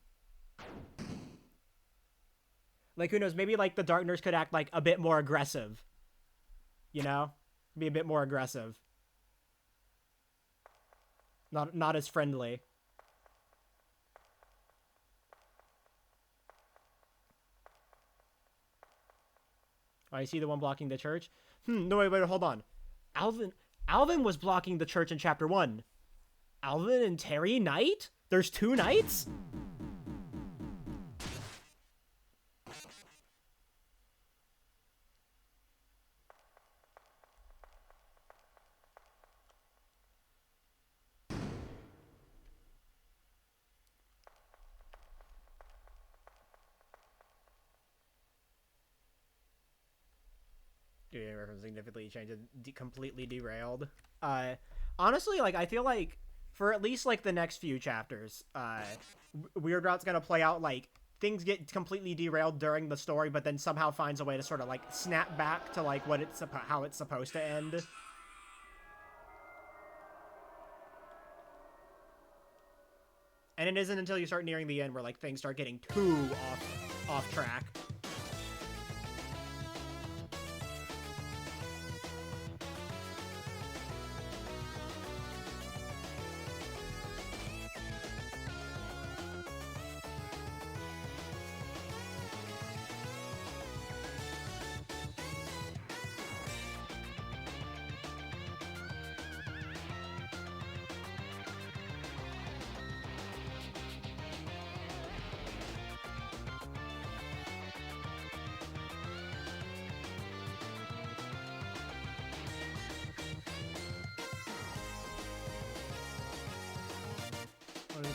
Like, who knows, maybe, like, the Dark Nurse could act, like, a bit more aggressive. You know? Be a bit more aggressive. Not as friendly. Oh, I see the one blocking the church. No, wait, hold on. Alvin was blocking the church in Chapter 1. Alvin and Terry Knight? There's 2 knights? Significantly changed, completely derailed. Honestly, like, I feel like for at least, like, the next few chapters, Weird Route's gonna play out, like, things get completely derailed during the story, but then somehow finds a way to sort of, like, snap back to, like, how it's supposed to end. And it isn't until you start nearing the end where, like, things start getting too off track.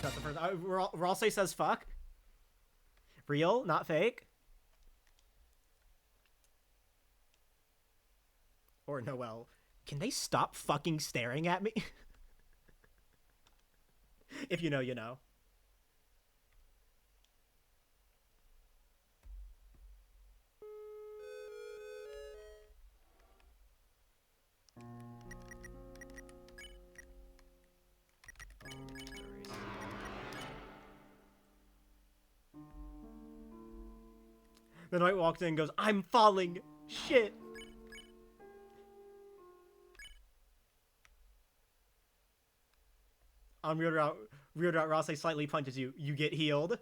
Got the first. Ralsei says fuck. Real, not fake. Or Noelle. Can they stop fucking staring at me? If you know, you know. The knight walks in and goes, I'm falling! Shit! On Weird Route, Ralsei slightly punches you. You get healed.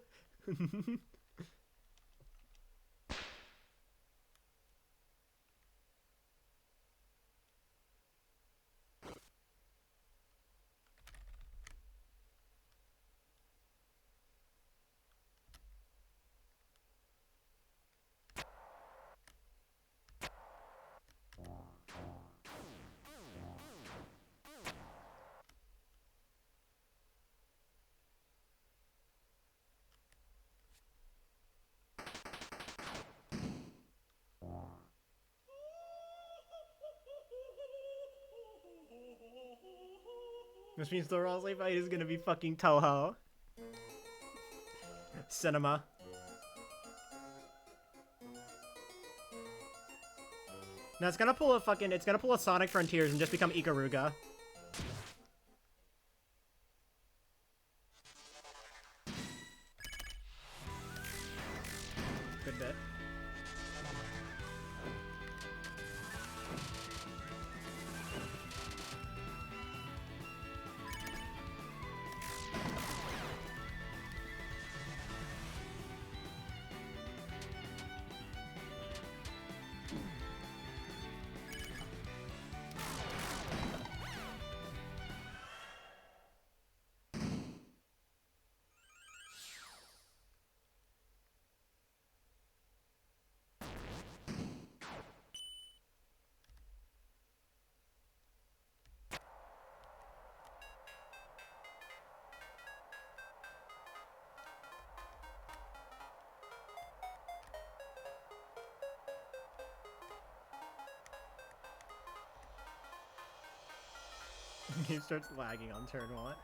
Which means the Rosé fight is gonna be fucking Toho. Cinema. No, it's gonna pull a Sonic Frontiers and just become Ikaruga. Good bit. He starts lagging on turn 1.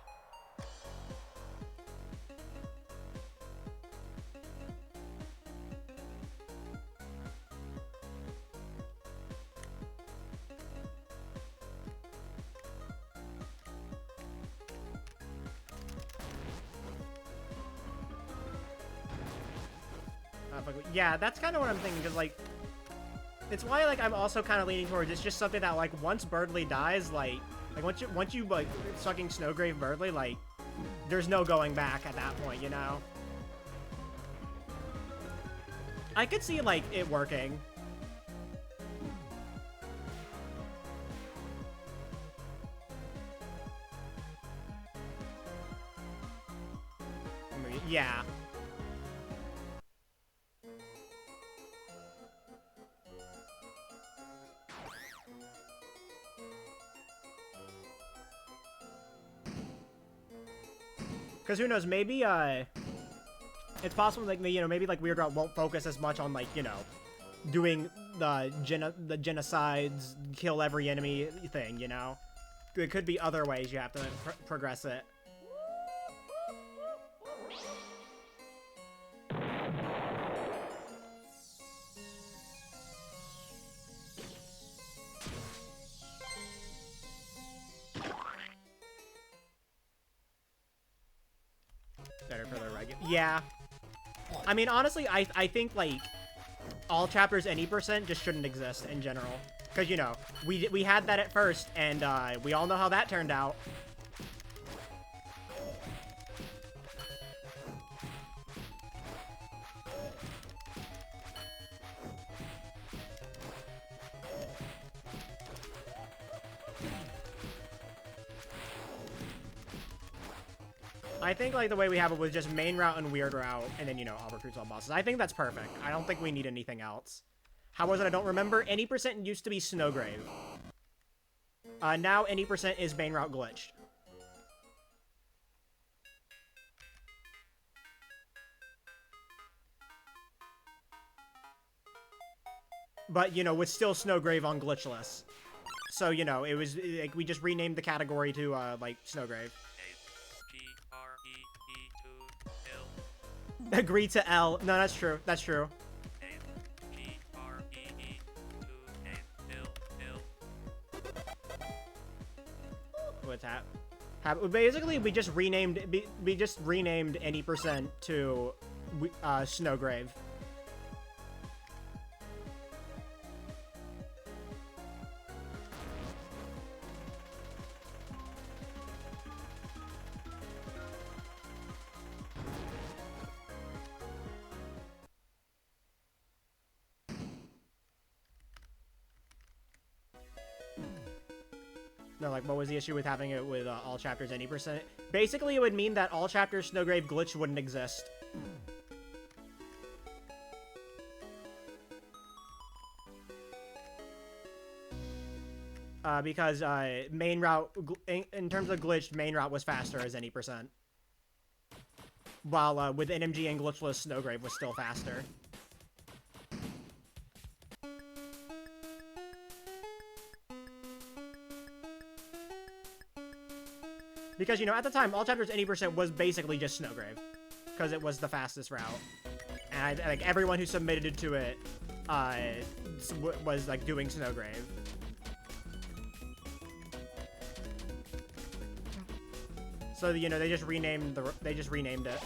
Yeah, that's kind of what I'm thinking, because, like, it's why, like, I'm also kind of leaning towards it's just something that, like, once Berdly dies, like once you like sucking Snowgrave Berdly, like, there's no going back at that point, you know? I could see, like, it working. Yeah. Because who knows, maybe, it's possible, like, you know, maybe, like, Weird Route won't focus as much on, like, you know, doing the genocides, kill every enemy thing, you know? There could be other ways you have to progress it. Better for the regular. Yeah. I mean, honestly, I think, like, all chapters any percent just shouldn't exist in general. Because, you know, we had that at first, and we all know how that turned out. I think, like, the way we have it was just main route and weird route, and then, you know, all recruits, all bosses. I think that's perfect. I don't think we need anything else. How was it? I don't remember. Any percent used to be Snowgrave. Now any percent is main route glitched. But, you know, with still Snowgrave on glitchless. So, you know, it was, like, we just renamed the category to, like, Snowgrave. Agree to L. No, that's true. That's true. What's that? Basically, we just renamed any percent to Snowgrave. No, like, what was the issue with having it with all chapters any percent? Basically, it would mean that all chapters Snowgrave glitch wouldn't exist. Because main route, in terms of glitched, main route was faster as any percent. While with NMG and glitchless, Snowgrave was still faster. Because, you know, at the time, all chapters 80% was basically just Snowgrave. Because it was the fastest route. And like everyone who submitted to it was like doing Snowgrave. So, you know, they just renamed it.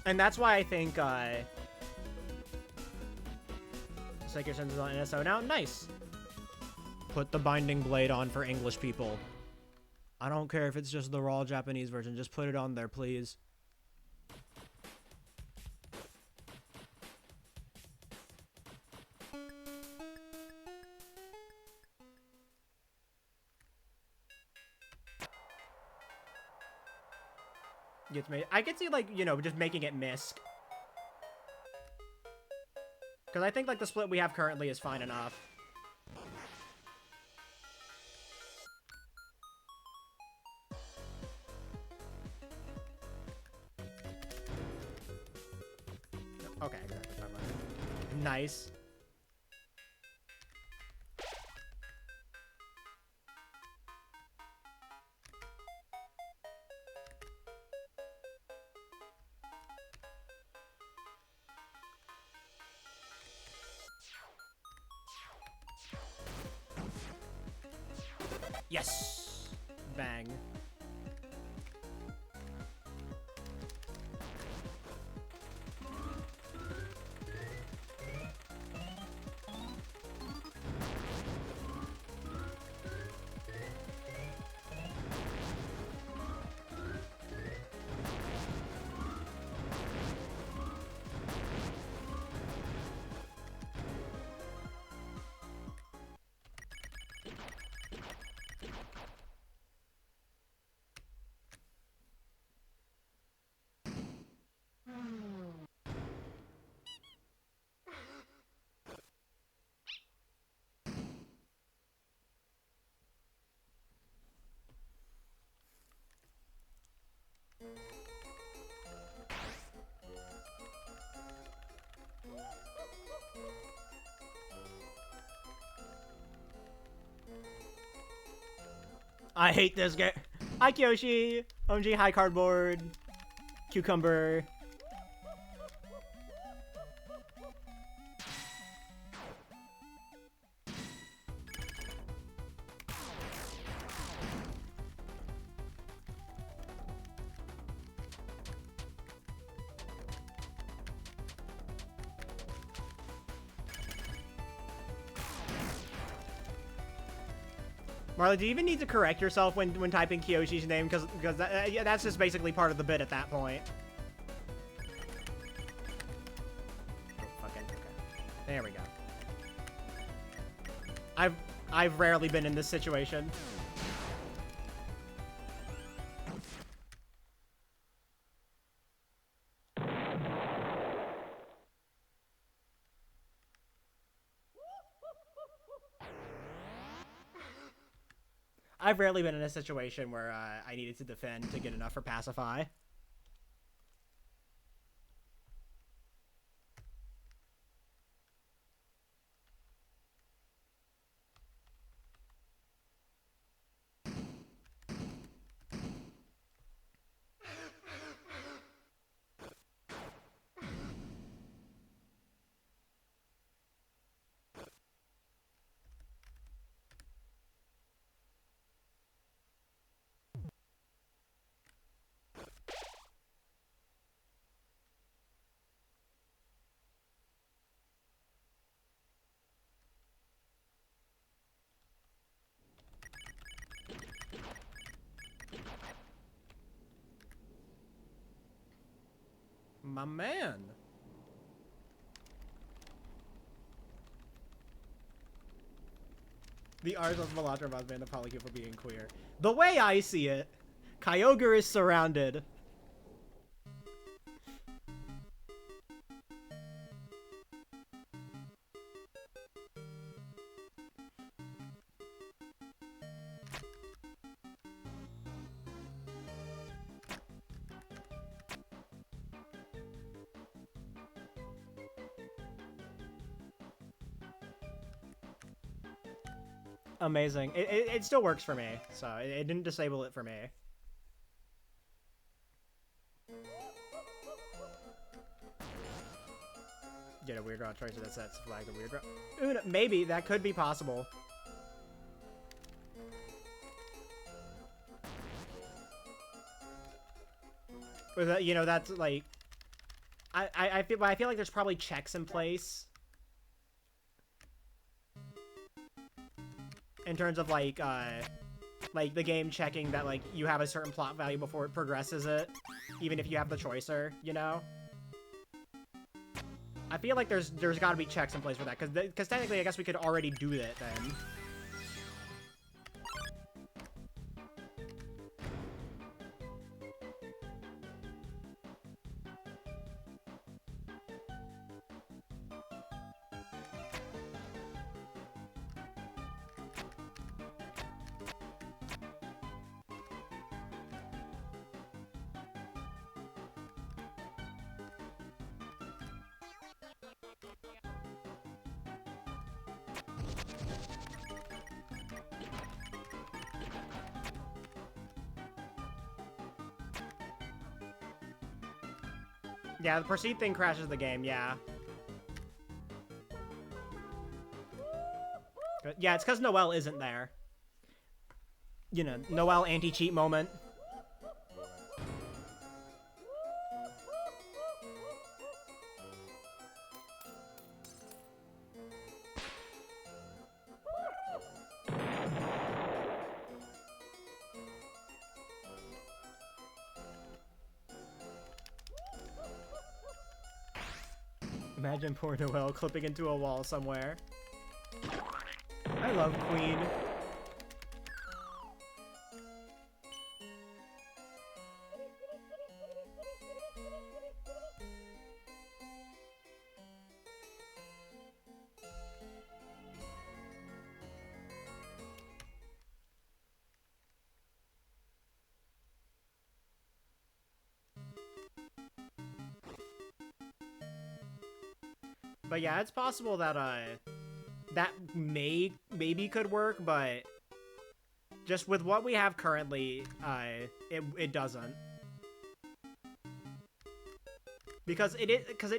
And that's why I think, Psychic Sense is on NSO now. Nice. Put the Binding Blade on for English people. I don't care if it's just the raw Japanese version. Just put it on there, please. I could see, like, you know, just making it MISC. Because I think, like, the split we have currently is fine enough. Okay, nice. Yes! Bang. I hate this game. Hi, Kyoshi. OMG, hi, Cardboard. Cucumber. Marley, do you even need to correct yourself when typing Kyoshi's name? Because yeah, that's just basically part of the bit at that point. Oh, fucking okay. There we go. I've rarely been in this situation. I've rarely been in a situation where I needed to defend to get enough for Pacify. My man. The Ars of Malatra must ban the Polycube for being queer. The way I see it, Kyogre is surrounded. Amazing. It still works for me, so it didn't disable it for me. Get a weird draw tracer that sets flag the weird draw. Maybe that could be possible. But that, you know, that's like, I feel like there's probably checks in place in terms of like the game checking that like you have a certain plot value before it progresses it, even if you have the choicer, you know. I feel like there's got to be checks in place for that, because technically I guess we could already do that then. Yeah, the proceed thing crashes the game, yeah. Yeah, it's because Noelle isn't there. You know, Noelle anti-cheat moment. Imagine poor Noelle clipping into a wall somewhere. I love Queen. But yeah, it's possible that that maybe could work, but just with what we have currently, it doesn't. Because it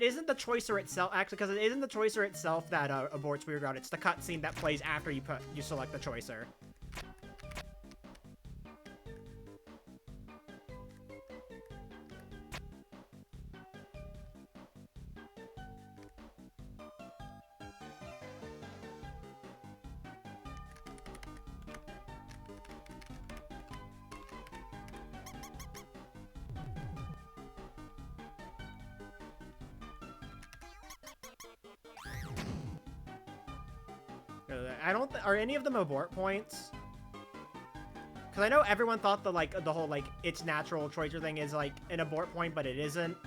isn't the choicer itself, actually, because it isn't the choicer itself that aborts weird route. It's the cutscene that plays after you select the choicer. Are any of them abort points? Because I know everyone thought the whole it's natural choicer thing is like an abort point, but it isn't.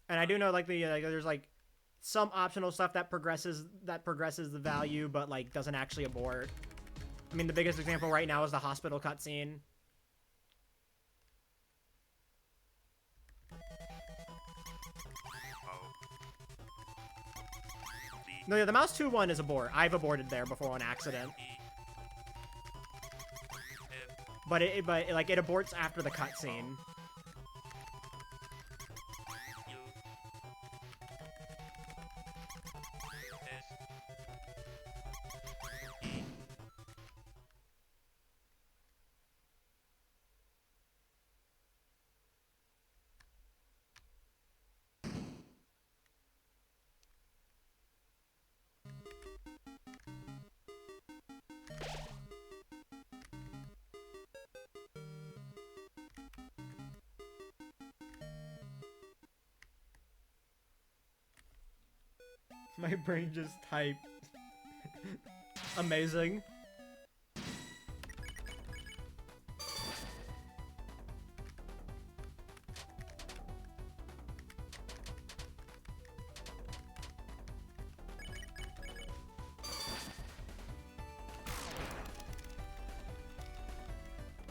And I do know there's some optional stuff that progresses the value, but doesn't actually abort. I mean, the biggest example right now is the hospital cutscene. No, yeah, the Mouse 2 one is abort. I've aborted there before on accident. But it aborts after the cutscene. My brain just typed. Amazing.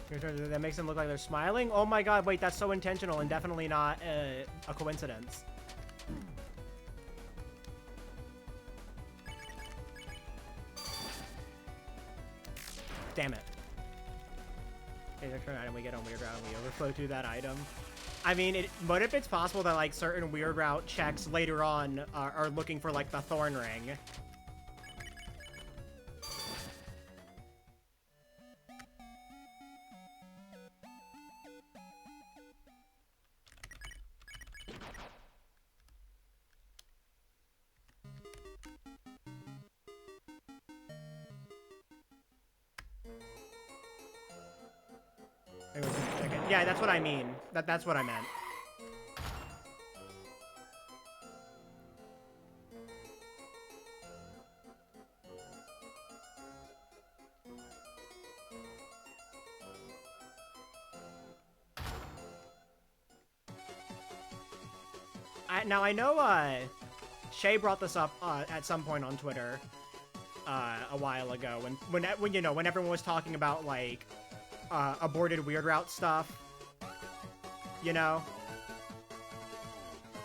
That makes them look like they're smiling? Oh my god, wait, that's so intentional and definitely not a coincidence. Damn it. Okay, turn item, we get on Weird Route and we overflow to that item. I mean, what if it's possible that, like, certain Weird Route checks later on are looking for, like, the Thorn Ring? Yeah, that's what I mean. That's what I meant. Now I know Shay brought this up at some point on Twitter a while ago when you know, when everyone was talking about like aborted Weird Route stuff. You know,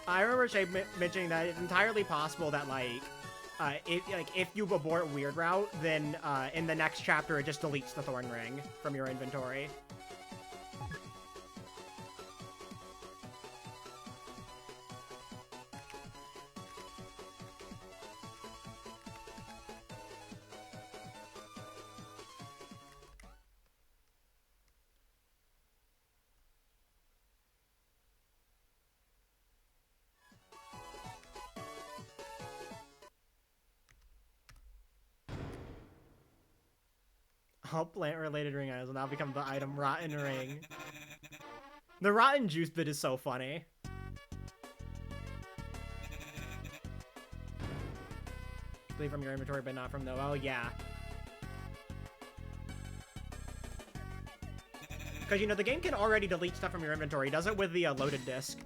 I remember Shay mentioning that it's entirely possible that like if you abort Weird Route, then in the next chapter it just deletes the Thorn Ring from your inventory. All plant-related ring items will now become the item Rotten Ring. The Rotten Juice bit is so funny. Delete from your inventory, but not from the... Oh, yeah. Because, you know, the game can already delete stuff from your inventory. It does it with the loaded disc.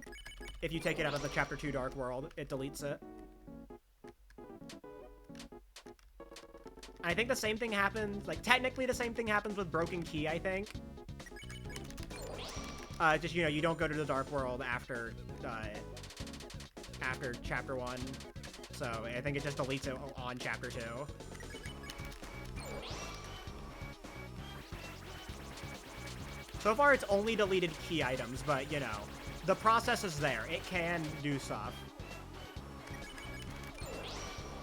If you take it out of the Chapter 2 Dark World, it deletes it. I think the same thing happens, like, technically the same thing happens with Broken Key, I think. Just, you know, you don't go to the Dark World after Chapter 1. So, I think it just deletes it on Chapter 2. So far, it's only deleted key items, but, you know, the process is there. It can do stuff.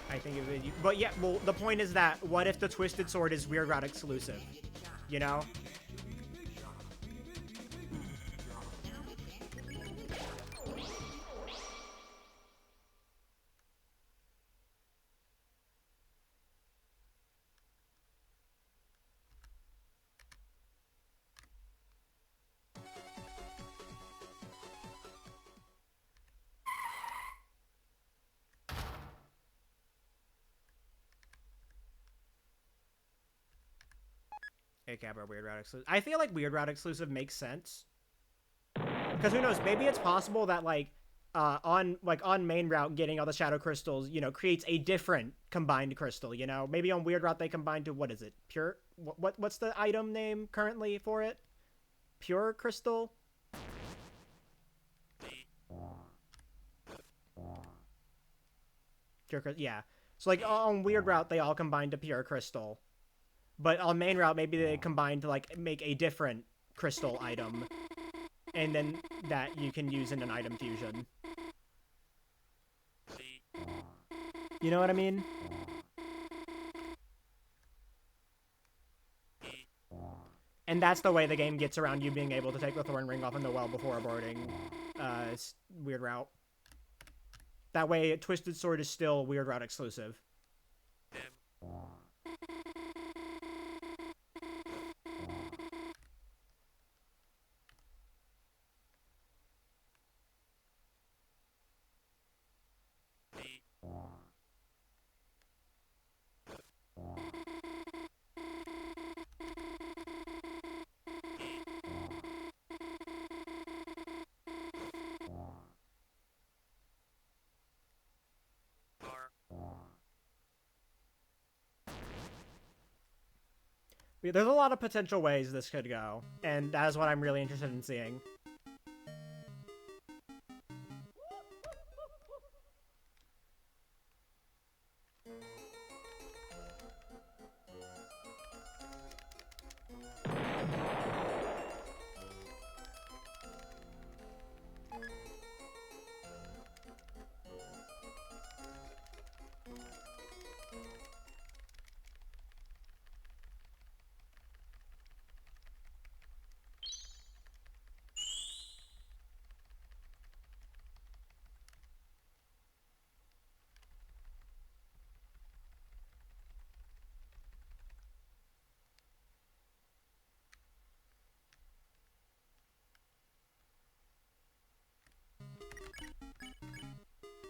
I think it would, but yeah, well, the point is that what if the Twisted Sword is Weird Route exclusive? You know? Cabra Weird Route exclusive. I feel like Weird Route exclusive makes sense. Because who knows, maybe it's possible that like on main route getting all the shadow crystals, you know, creates a different combined crystal, you know? Maybe on Weird Route they combine to, what is it? Pure what's the item name currently for it? Pure crystal? Yeah. So like on Weird Route they all combine to pure crystal. But on main route, maybe they combine to, like, make a different crystal item. And then that you can use in an item fusion. You know what I mean? And that's the way the game gets around you being able to take the Thorn Ring off in the well before aborting Weird Route. That way, Twisted Sword is still Weird Route exclusive. There's a lot of potential ways this could go, and that is what I'm really interested in seeing.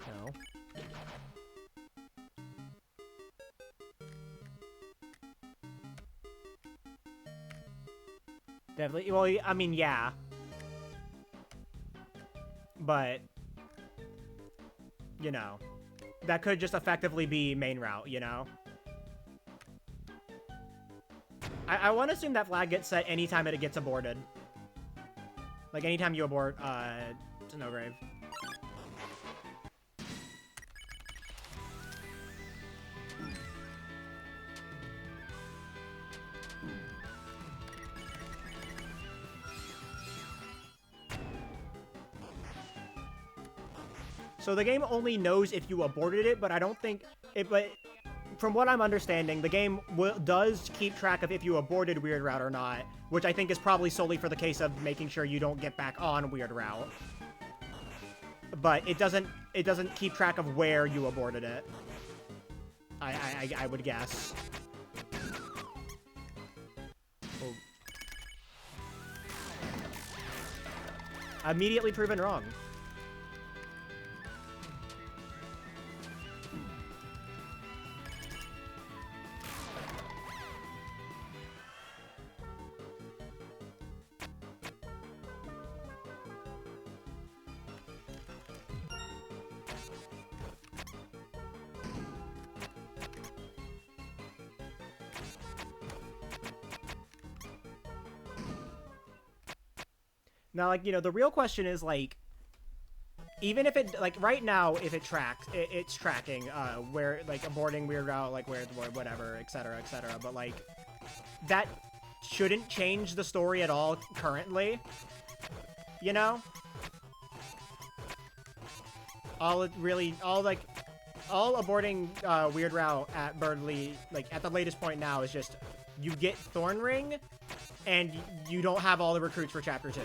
No. Definitely. Well, I mean, yeah. But, you know, that could just effectively be main route, you know? I want to assume that flag gets set anytime it gets aborted. Like, anytime you abort, Snowgrave. So the game only knows if you aborted it, but I don't think it. But from what I'm understanding, the game does keep track of if you aborted Weird Route or not, which I think is probably solely for the case of making sure you don't get back on Weird Route. But it doesn't keep track of where you aborted it. I would guess. Oh. Immediately proven wrong. Now, like, you know, the real question is, like, even if it, like, right now, if it tracks, it's tracking, where, like, aborting Weird Route, like, where, whatever, etc., etc., but, like, that shouldn't change the story at all currently, you know? All aborting, Weird Route at Berdly, like, at the latest point now is just, you get Thorn Ring, and you don't have all the recruits for Chapter 2.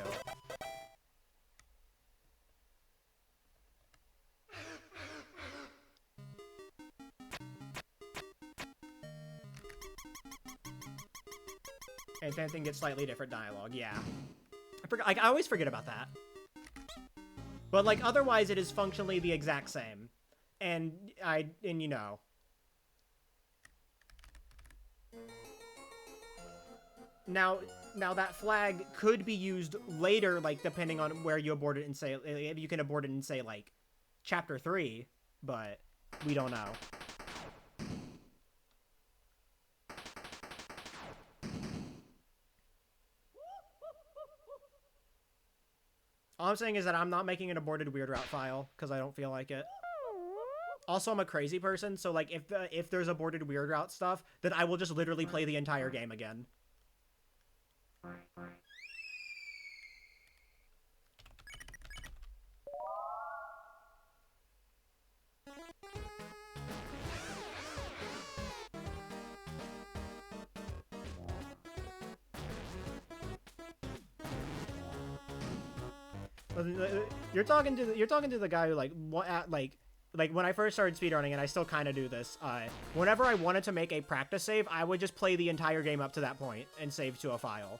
And if anything, gets slightly different dialogue, yeah. I always forget about that. But, like, otherwise it is functionally the exact same. And you know. Now that flag could be used later, like, depending on where you abort it and say, if you can abort it in, say, like, Chapter 3, but we don't know. All I'm saying is that I'm not making an aborted Weird Route file, because I don't feel like it. Also, I'm a crazy person, so, like, if there's aborted Weird Route stuff, then I will just literally play the entire game again. You're talking to the guy who, like, when I first started speedrunning, and I still kind of do this, whenever I wanted to make a practice save, I would just play the entire game up to that point and save to a file.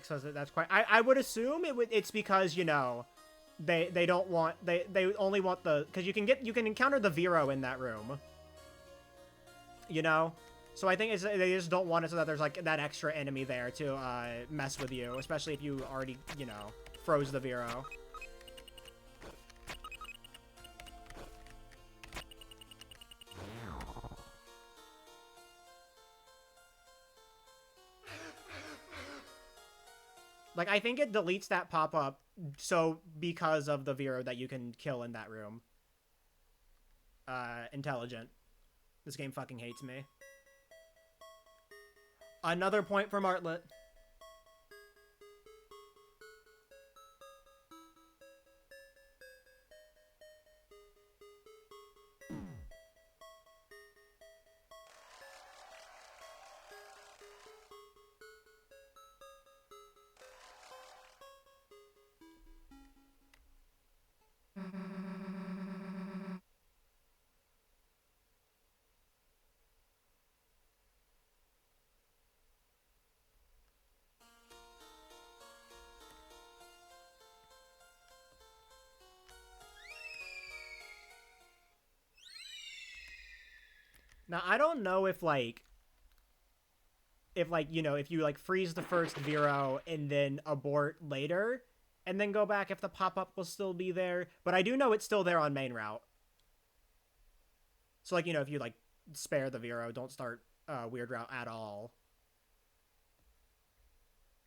So that's quite. I would assume it's because, you know, they don't want they only want the, because you can encounter the Vero in that room. You know, so I think they just don't want it so that there's like that extra enemy there to mess with you, especially if you already, you know, froze the Vero. Like, I think it deletes that pop-up so because of the Vero that you can kill in that room. Intelligent. This game fucking hates me. Another point from Artlet. Now, I don't know if, like, you know, if you, like, freeze the first Vero and then abort later, and then go back, if the pop-up will still be there. But I do know it's still there on main route. So, like, you know, if you, like, spare the Vero, don't start weird route at all.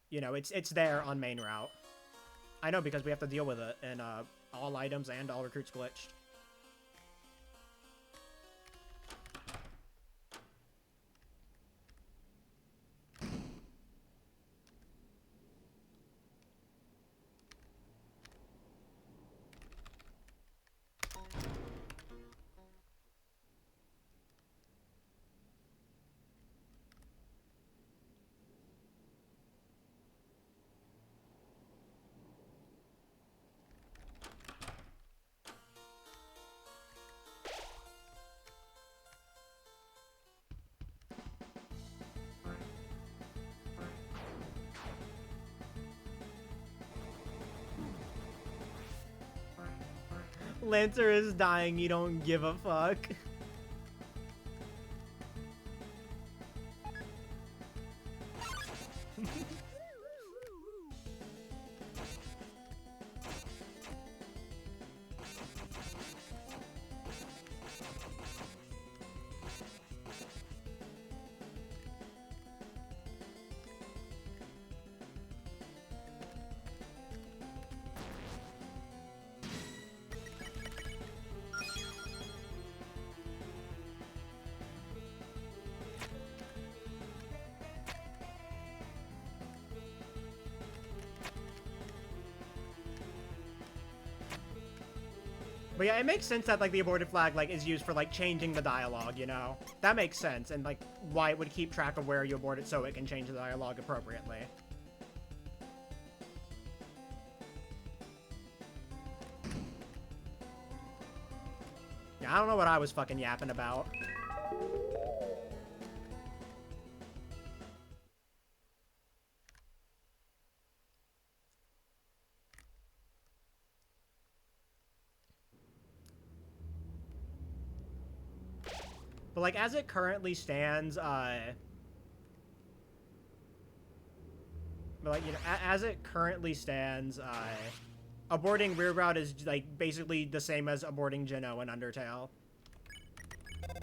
You know, it's there on main route. I know, because we have to deal with it, and all items and all recruits glitched. Lancer is dying, you don't give a fuck. But yeah, it makes sense that, like, the aborted flag, like, is used for, like, changing the dialogue, you know? That makes sense, and, like, why it would keep track of where you abort it so it can change the dialogue appropriately. Yeah, I don't know what I was fucking yapping about. But, like, as it currently stands, but, like, you know, as it currently stands, aborting rear route is, like, basically the same as aborting Geno in Undertale.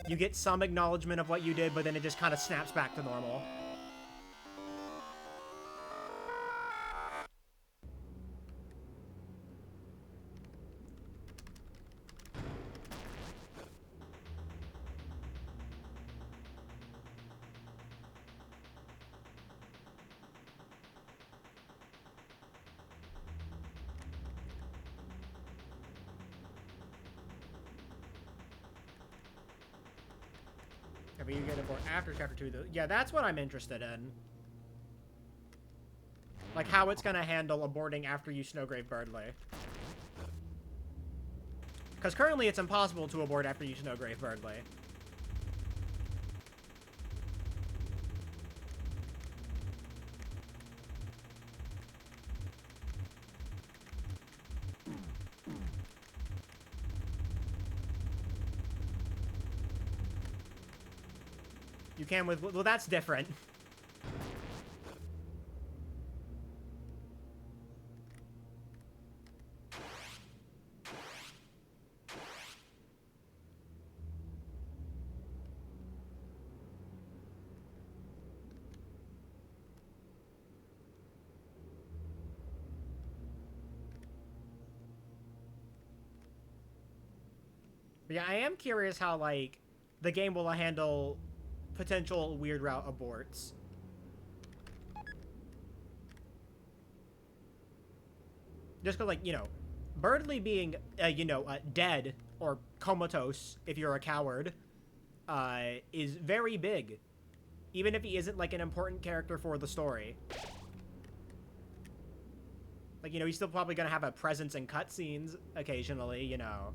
You get some acknowledgement of what you did, but then it just kind of snaps back to normal. But you get abort after Chapter 2. Yeah, that's what I'm interested in. Like, how it's gonna handle aborting after you Snowgrave Birdley. Because currently it's impossible to abort after you Snowgrave Birdley. You can with... Well, that's different. Yeah, I am curious how, like, the game will handle potential weird route aborts. Just because, like, you know, Berdly being, dead or comatose, if you're a coward, is very big. Even if he isn't, like, an important character for the story. Like, you know, he's still probably gonna have a presence in cutscenes occasionally, you know.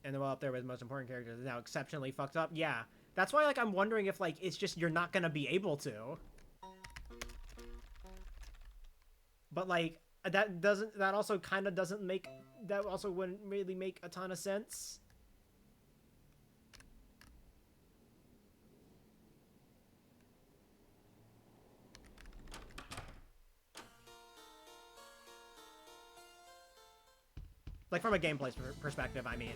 And the well up there with the most important characters is now exceptionally fucked up. Yeah. That's why, like, I'm wondering if, like, it's just you're not gonna be able to. But, like, that also kind of doesn't make, that also wouldn't really make a ton of sense. Like, from a gameplay perspective, I mean.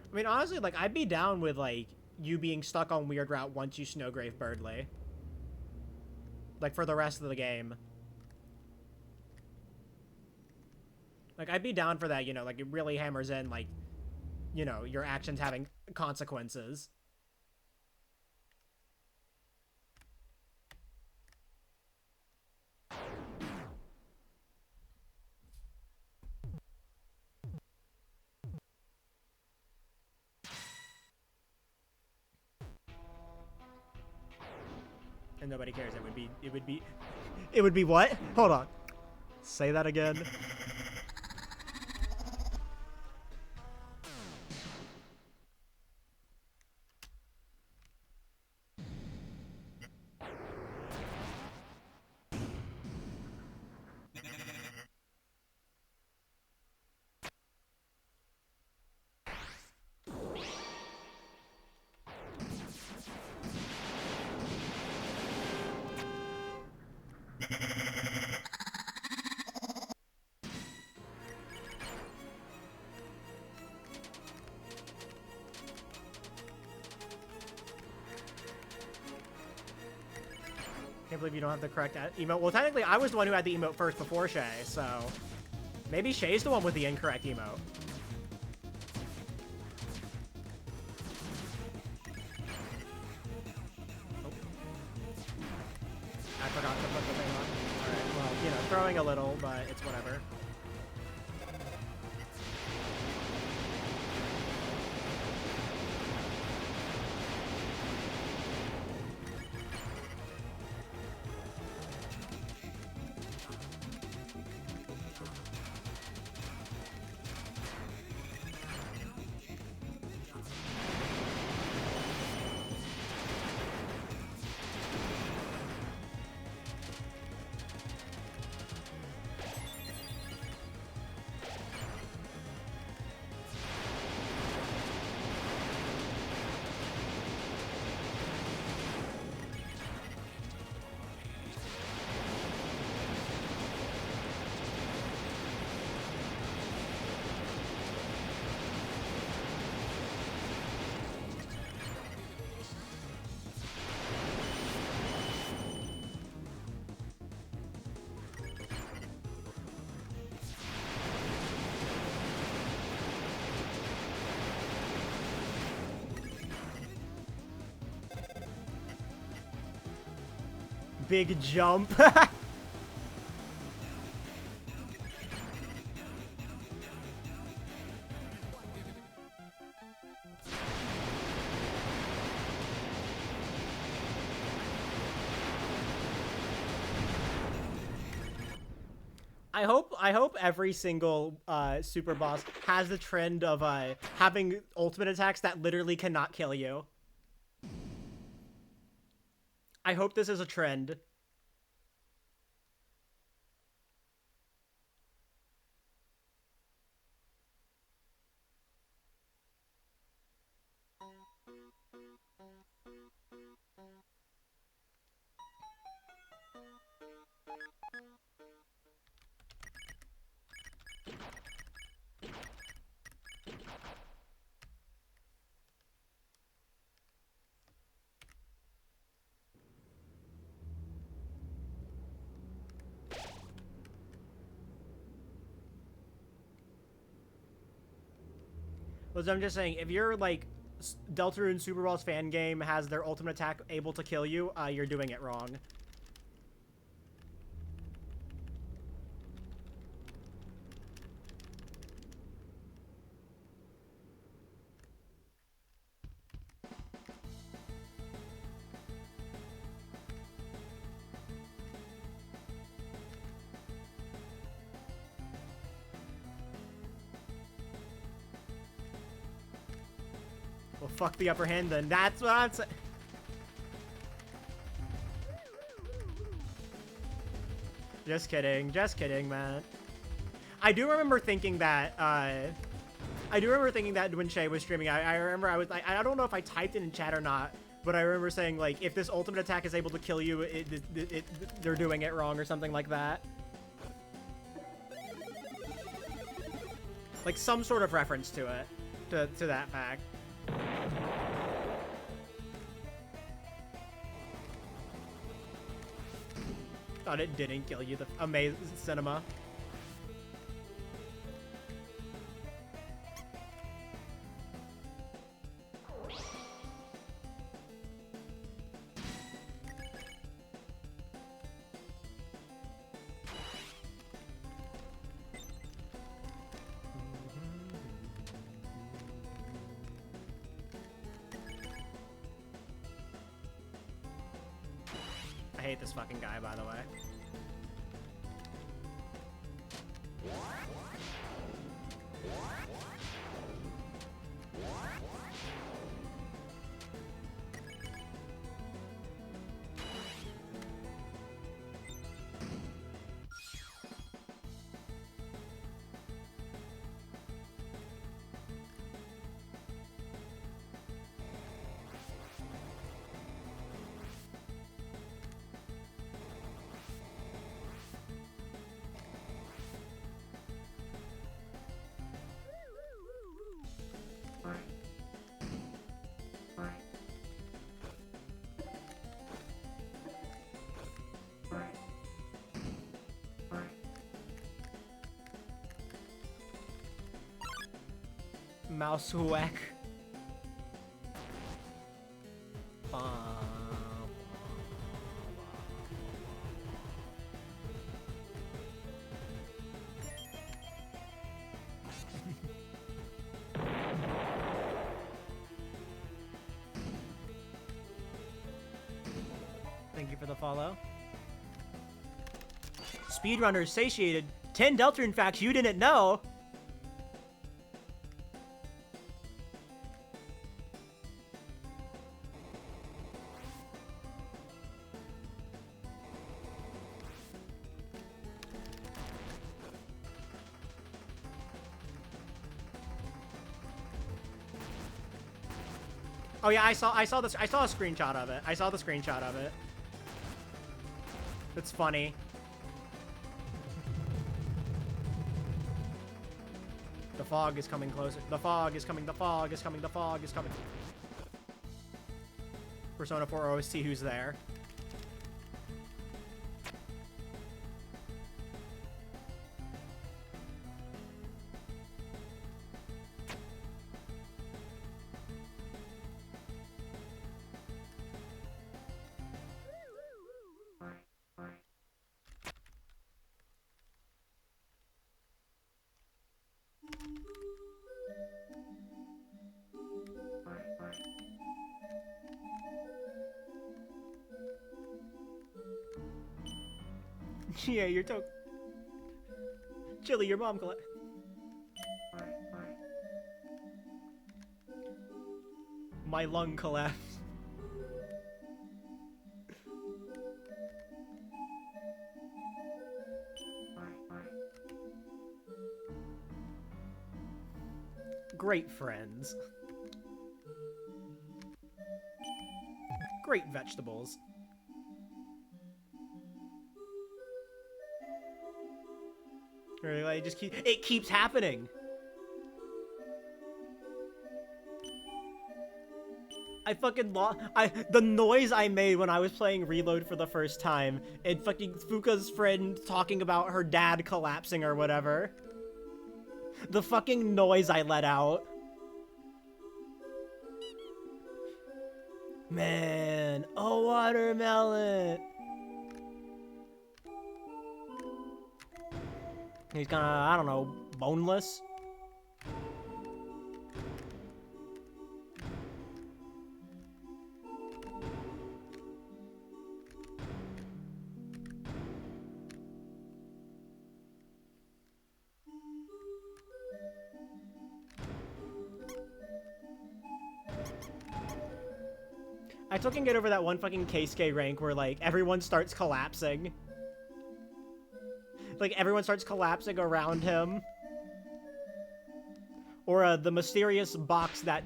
I mean, honestly, like, I'd be down with, like, you being stuck on Weird Route once you Snowgrave Berdly. Like, for the rest of the game. Like, I'd be down for that, you know, like, it really hammers in, like, you know, your actions having consequences. And nobody cares. It would be what? Hold on. Say that again. Can't believe you don't have the correct emote. Well, technically, I was the one who had the emote first before Shay, so maybe Shay's the one with the incorrect emote. Oh. I forgot to put the thing on. Alright, well, you know, throwing a little, but it's whatever. Big jump. I hope every single super boss has the trend of having ultimate attacks that literally cannot kill you. I hope this is a trend. But I'm just saying, if you're like Deltarune Super Boss fan game has their ultimate attack able to kill you, you're doing it wrong. Well, fuck the upper hand then. That's what I'm saying. Just kidding, man. I do remember thinking that, when Shay was streaming, I remember I don't know if I typed it in chat or not, but I remember saying, like, if this ultimate attack is able to kill you, they're doing it wrong or something like that. Like, some sort of reference to it, to that fact. Thought it didn't kill you, the amazing cinema. I hate this fucking guy, by the way. Mouse whack. Thank you for the follow. Speedrunner satiated. 10 Deltarune facts you didn't know. Oh yeah, I saw a screenshot of it. I saw the screenshot of it. It's funny. The fog is coming closer. The fog is coming. The fog is coming. The fog is coming. Persona 4 OST, who's there? Yeah, you're Chili, your mom collapsed. My lung collapsed. Great friends. Great vegetables. Really, it keeps happening. The noise I made when I was playing Reload for the first time, and fucking Fuka's friend talking about her dad collapsing or whatever. The fucking noise I let out. Man, a watermelon. He's kinda, I don't know, boneless. I still can get over that one fucking Keisuke rank where, like, everyone starts collapsing. Like, everyone starts collapsing around him. Or, the mysterious box that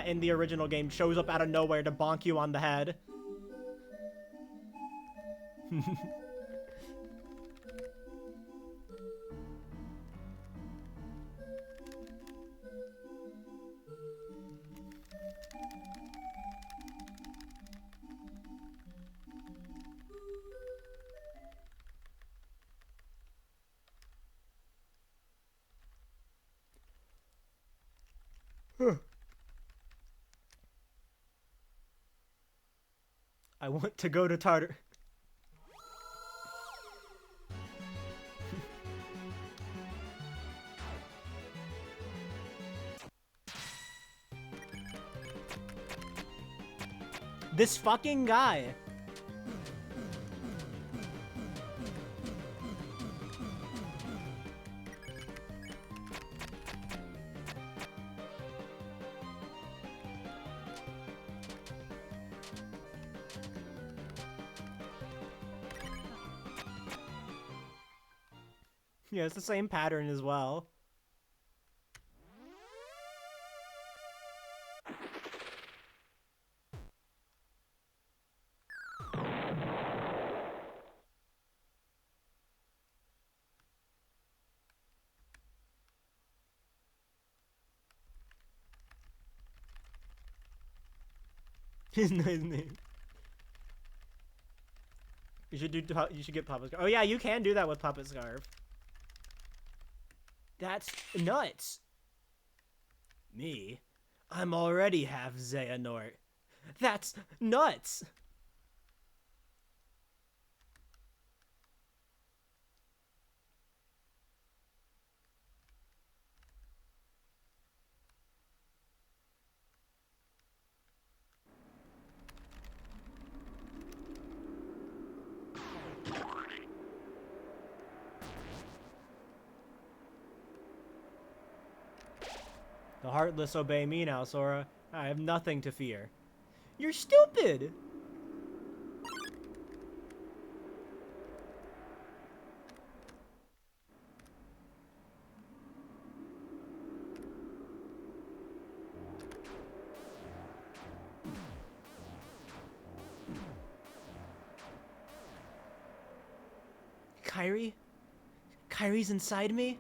in the original game shows up out of nowhere to bonk you on the head. I want to go to Tartar. This fucking guy. Yeah, it's the same pattern as well. His name. You should get Puppet Scarf. Oh yeah, you can do that with Puppet Scarf. That's nuts. Me? I'm already half Xehanort. That's nuts. The Heartless obey me now, Sora. I have nothing to fear. You're stupid! Kairi? Kairi's inside me?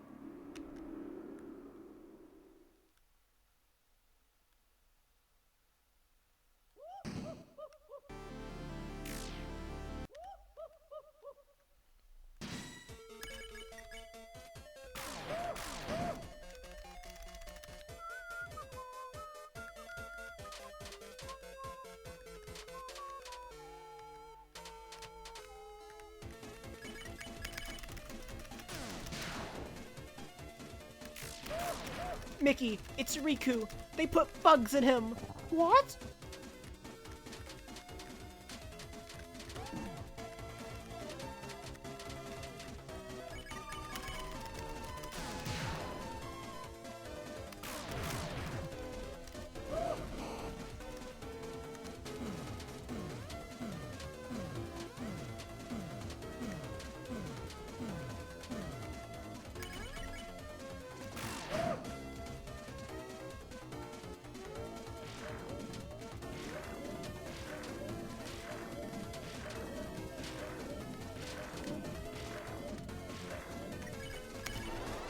Mickey, it's Riku. They put bugs in him. What?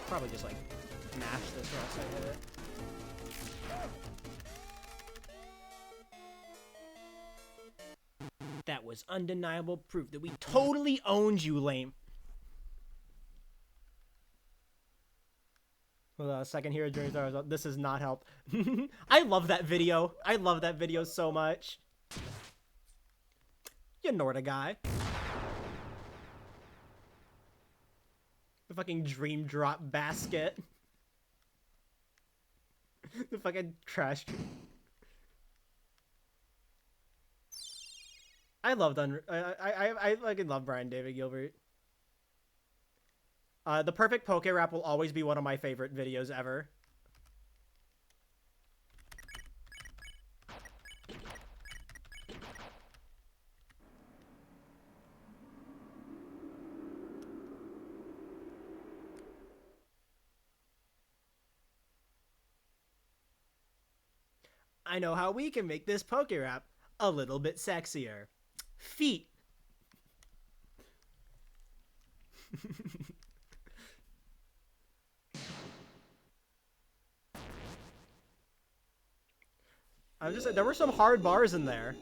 Probably just like mash this once I hit it. That was undeniable proof that we totally owned you, lame. Hold on a second here, Journey Stars. This has not helped. I love that video. I love that video so much. You Norda guy. The fucking dream drop basket. The fucking trash. I fucking love Brian David Gilbert. The perfect Poke Rap will always be one of my favorite videos ever. I know how we can make this Poke Rap a little bit sexier. Feet. I'm just there were some hard bars in there.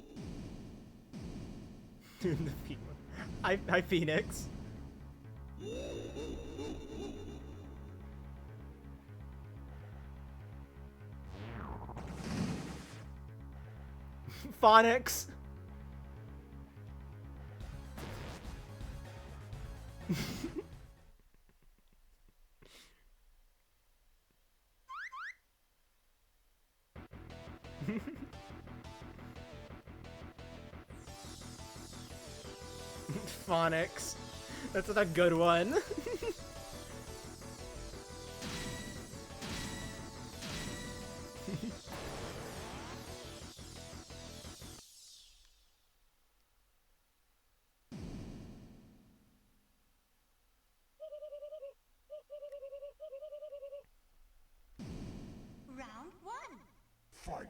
Hi, Phoenix. Phonics. Phonics. That's a good one. Round one. Fight!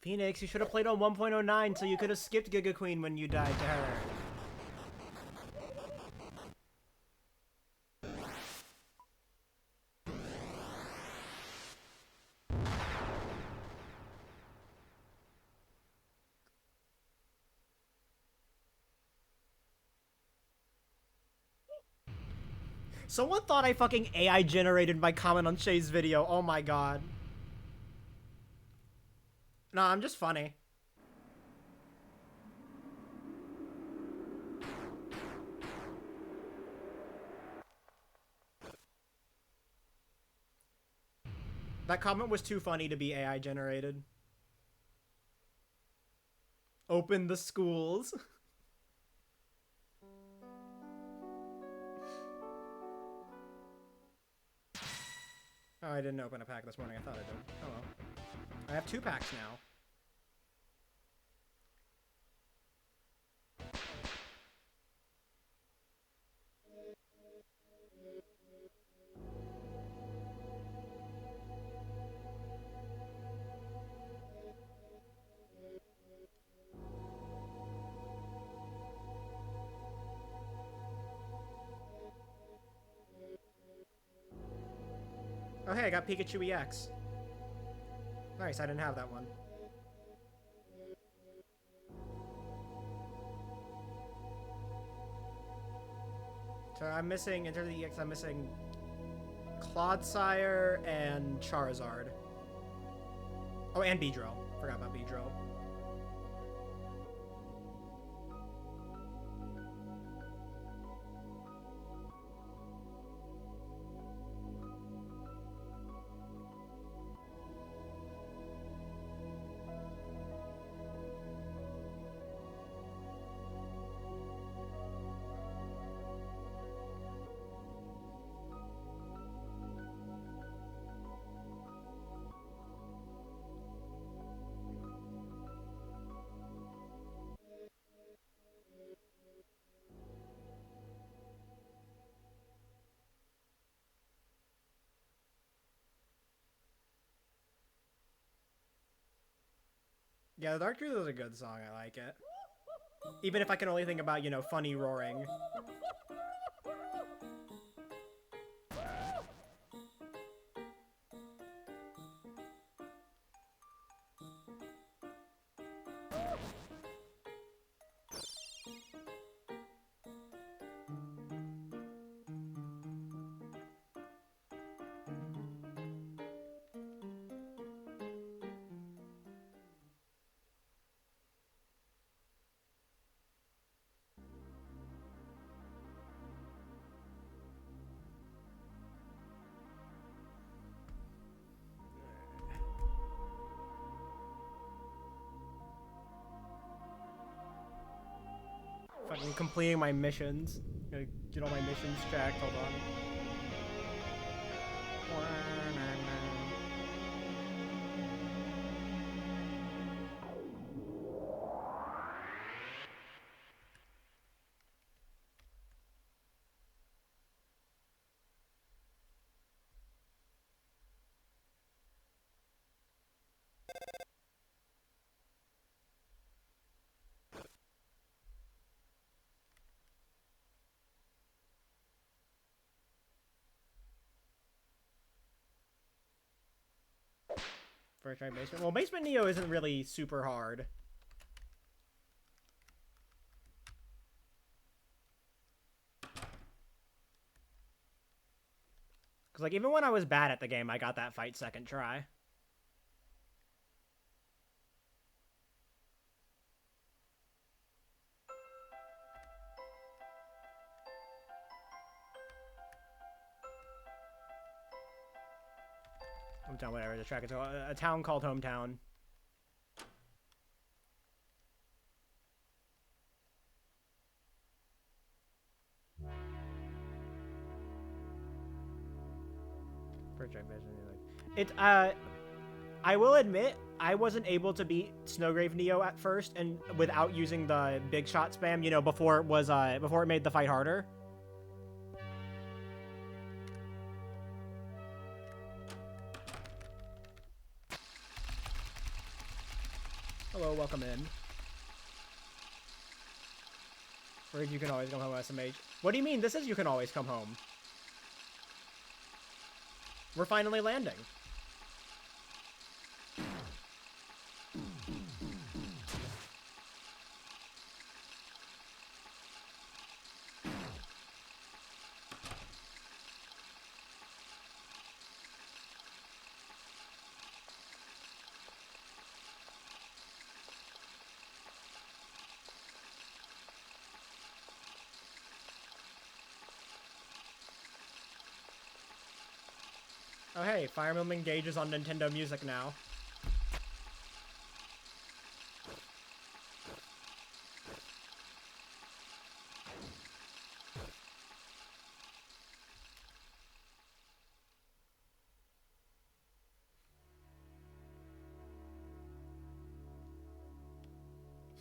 Phoenix, you should have played on 1.09 so you could have skipped Giga Queen when you died to her. Someone thought I fucking AI generated my comment on Shay's video. Oh my god. Nah, I'm just funny. That comment was too funny to be AI generated. Open the schools. Oh, I didn't open a pack this morning. I thought I did. Oh well. I have 2 packs now. Oh hey, I got Pikachu EX. Nice, I didn't have that one. So I'm missing, Enter the EX, I'm missing Clodsire and Charizard. Oh, and Beedrill. Forgot about Beedrill. Yeah, the Dark Truth is a good song. I like it. Even if I can only think about, you know, funny roaring. Fucking completing my missions. Gotta get all my missions checked. Hold on. First try Basement. Well, Basement Neo isn't really super hard. Because, like, even when I was bad at the game, I got that fight second try. Hometown, whatever the track is called. A town called Hometown. First try Basement Neo. I will admit, I wasn't able to beat Snowgrave Neo at first, and without using the big shot spam, you know, before it made the fight harder. Hello, welcome in. Whereas you can always come home, SMH. What do you mean? This is you can always come home. We're finally landing. Oh hey, Fire Emblem Engage is on Nintendo Music now.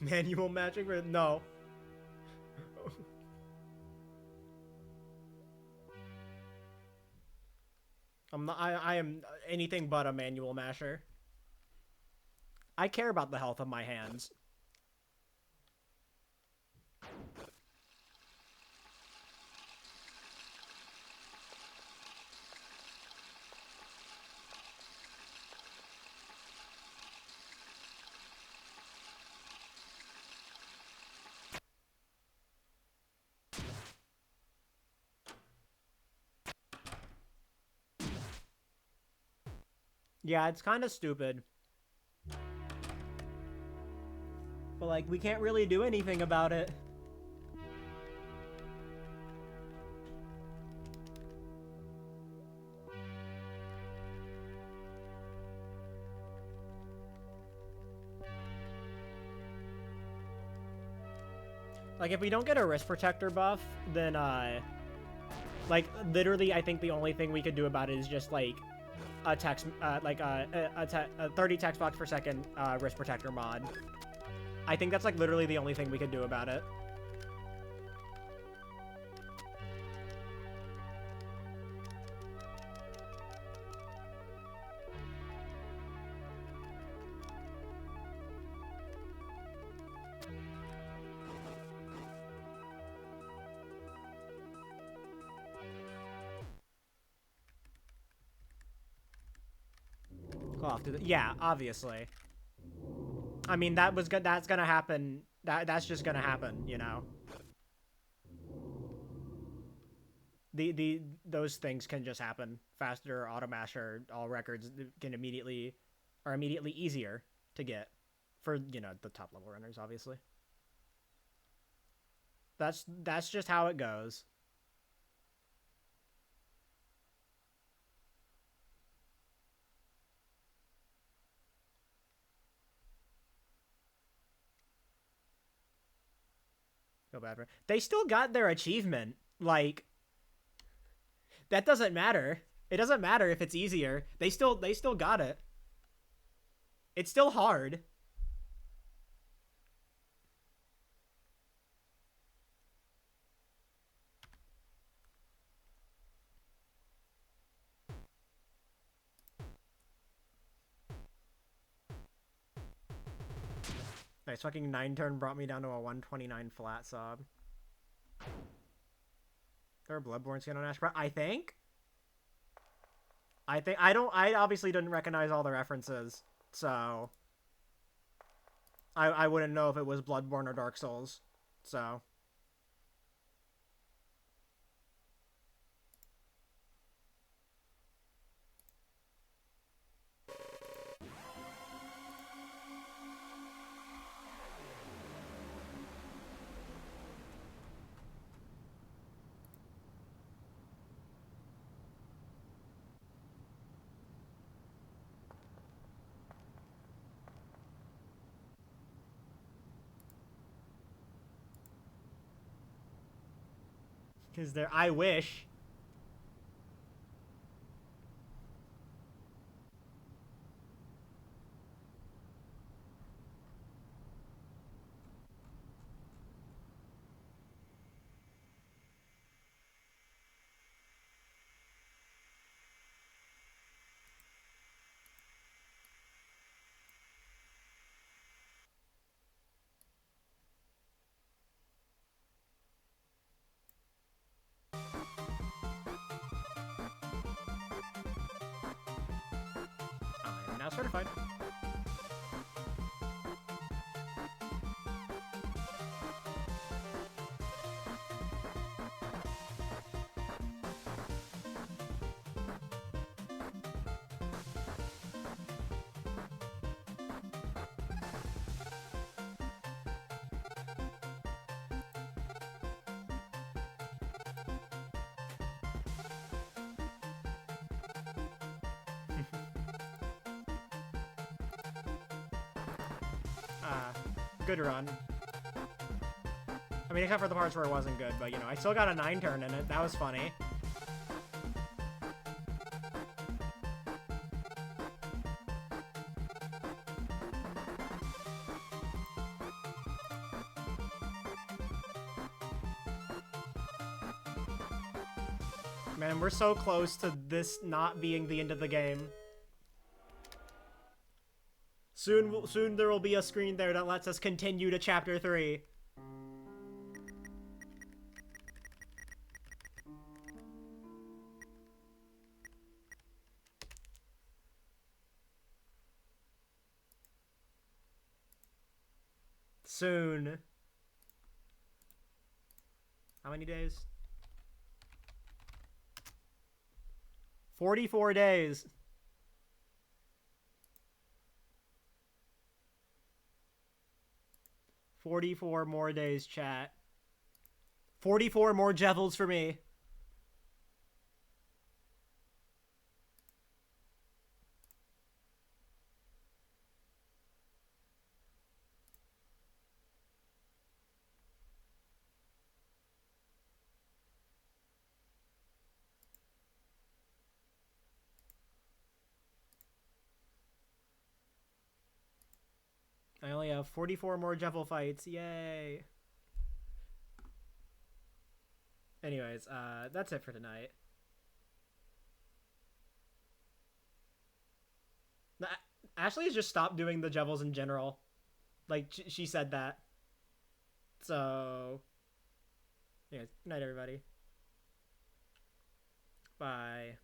Manual magic? No. I'm not. I am anything but a manual masher. I care about the health of my hands. Yeah, it's kind of stupid. But, like, we can't really do anything about it. Like, if we don't get a wrist protector buff, then, like, literally, I think the only thing we could do about it is just, like, a text, a 30 text box per second, wrist protector mod. I think that's, like, literally the only thing we could do about it. Yeah, obviously. I mean, that's gonna happen. That's just gonna happen, you know. Those things can just happen. Faster, Automasher, all records can are immediately easier to get for, you know, the top level runners, obviously. That's just how it goes. Feel bad for. They still got their achievement. Like, that doesn't matter. It doesn't matter if it's easier. They still got it. It's still hard. Nice, fucking 9-turn brought me down to a 129 flat sub. There are Bloodborne skin on Ash. I think I obviously didn't recognize all the references, so I wouldn't know if it was Bloodborne or Dark Souls. So is there? I wish. I'm now certified. Good run. I mean, except for the parts where it wasn't good, but, you know, I still got a 9-turn in it. That was funny. Man, we're so close to this not being the end of the game. Soon there will be a screen there that lets us continue to Chapter 3. Soon. How many days? 44 days. "44 more days, chat. 44 more Jevils for me." I only have 44 more Jevil fights. Yay. Anyways, that's it for tonight. Ashley's just stopped doing the Jevils in general. Like, she said that. So, anyways, good night, everybody. Bye.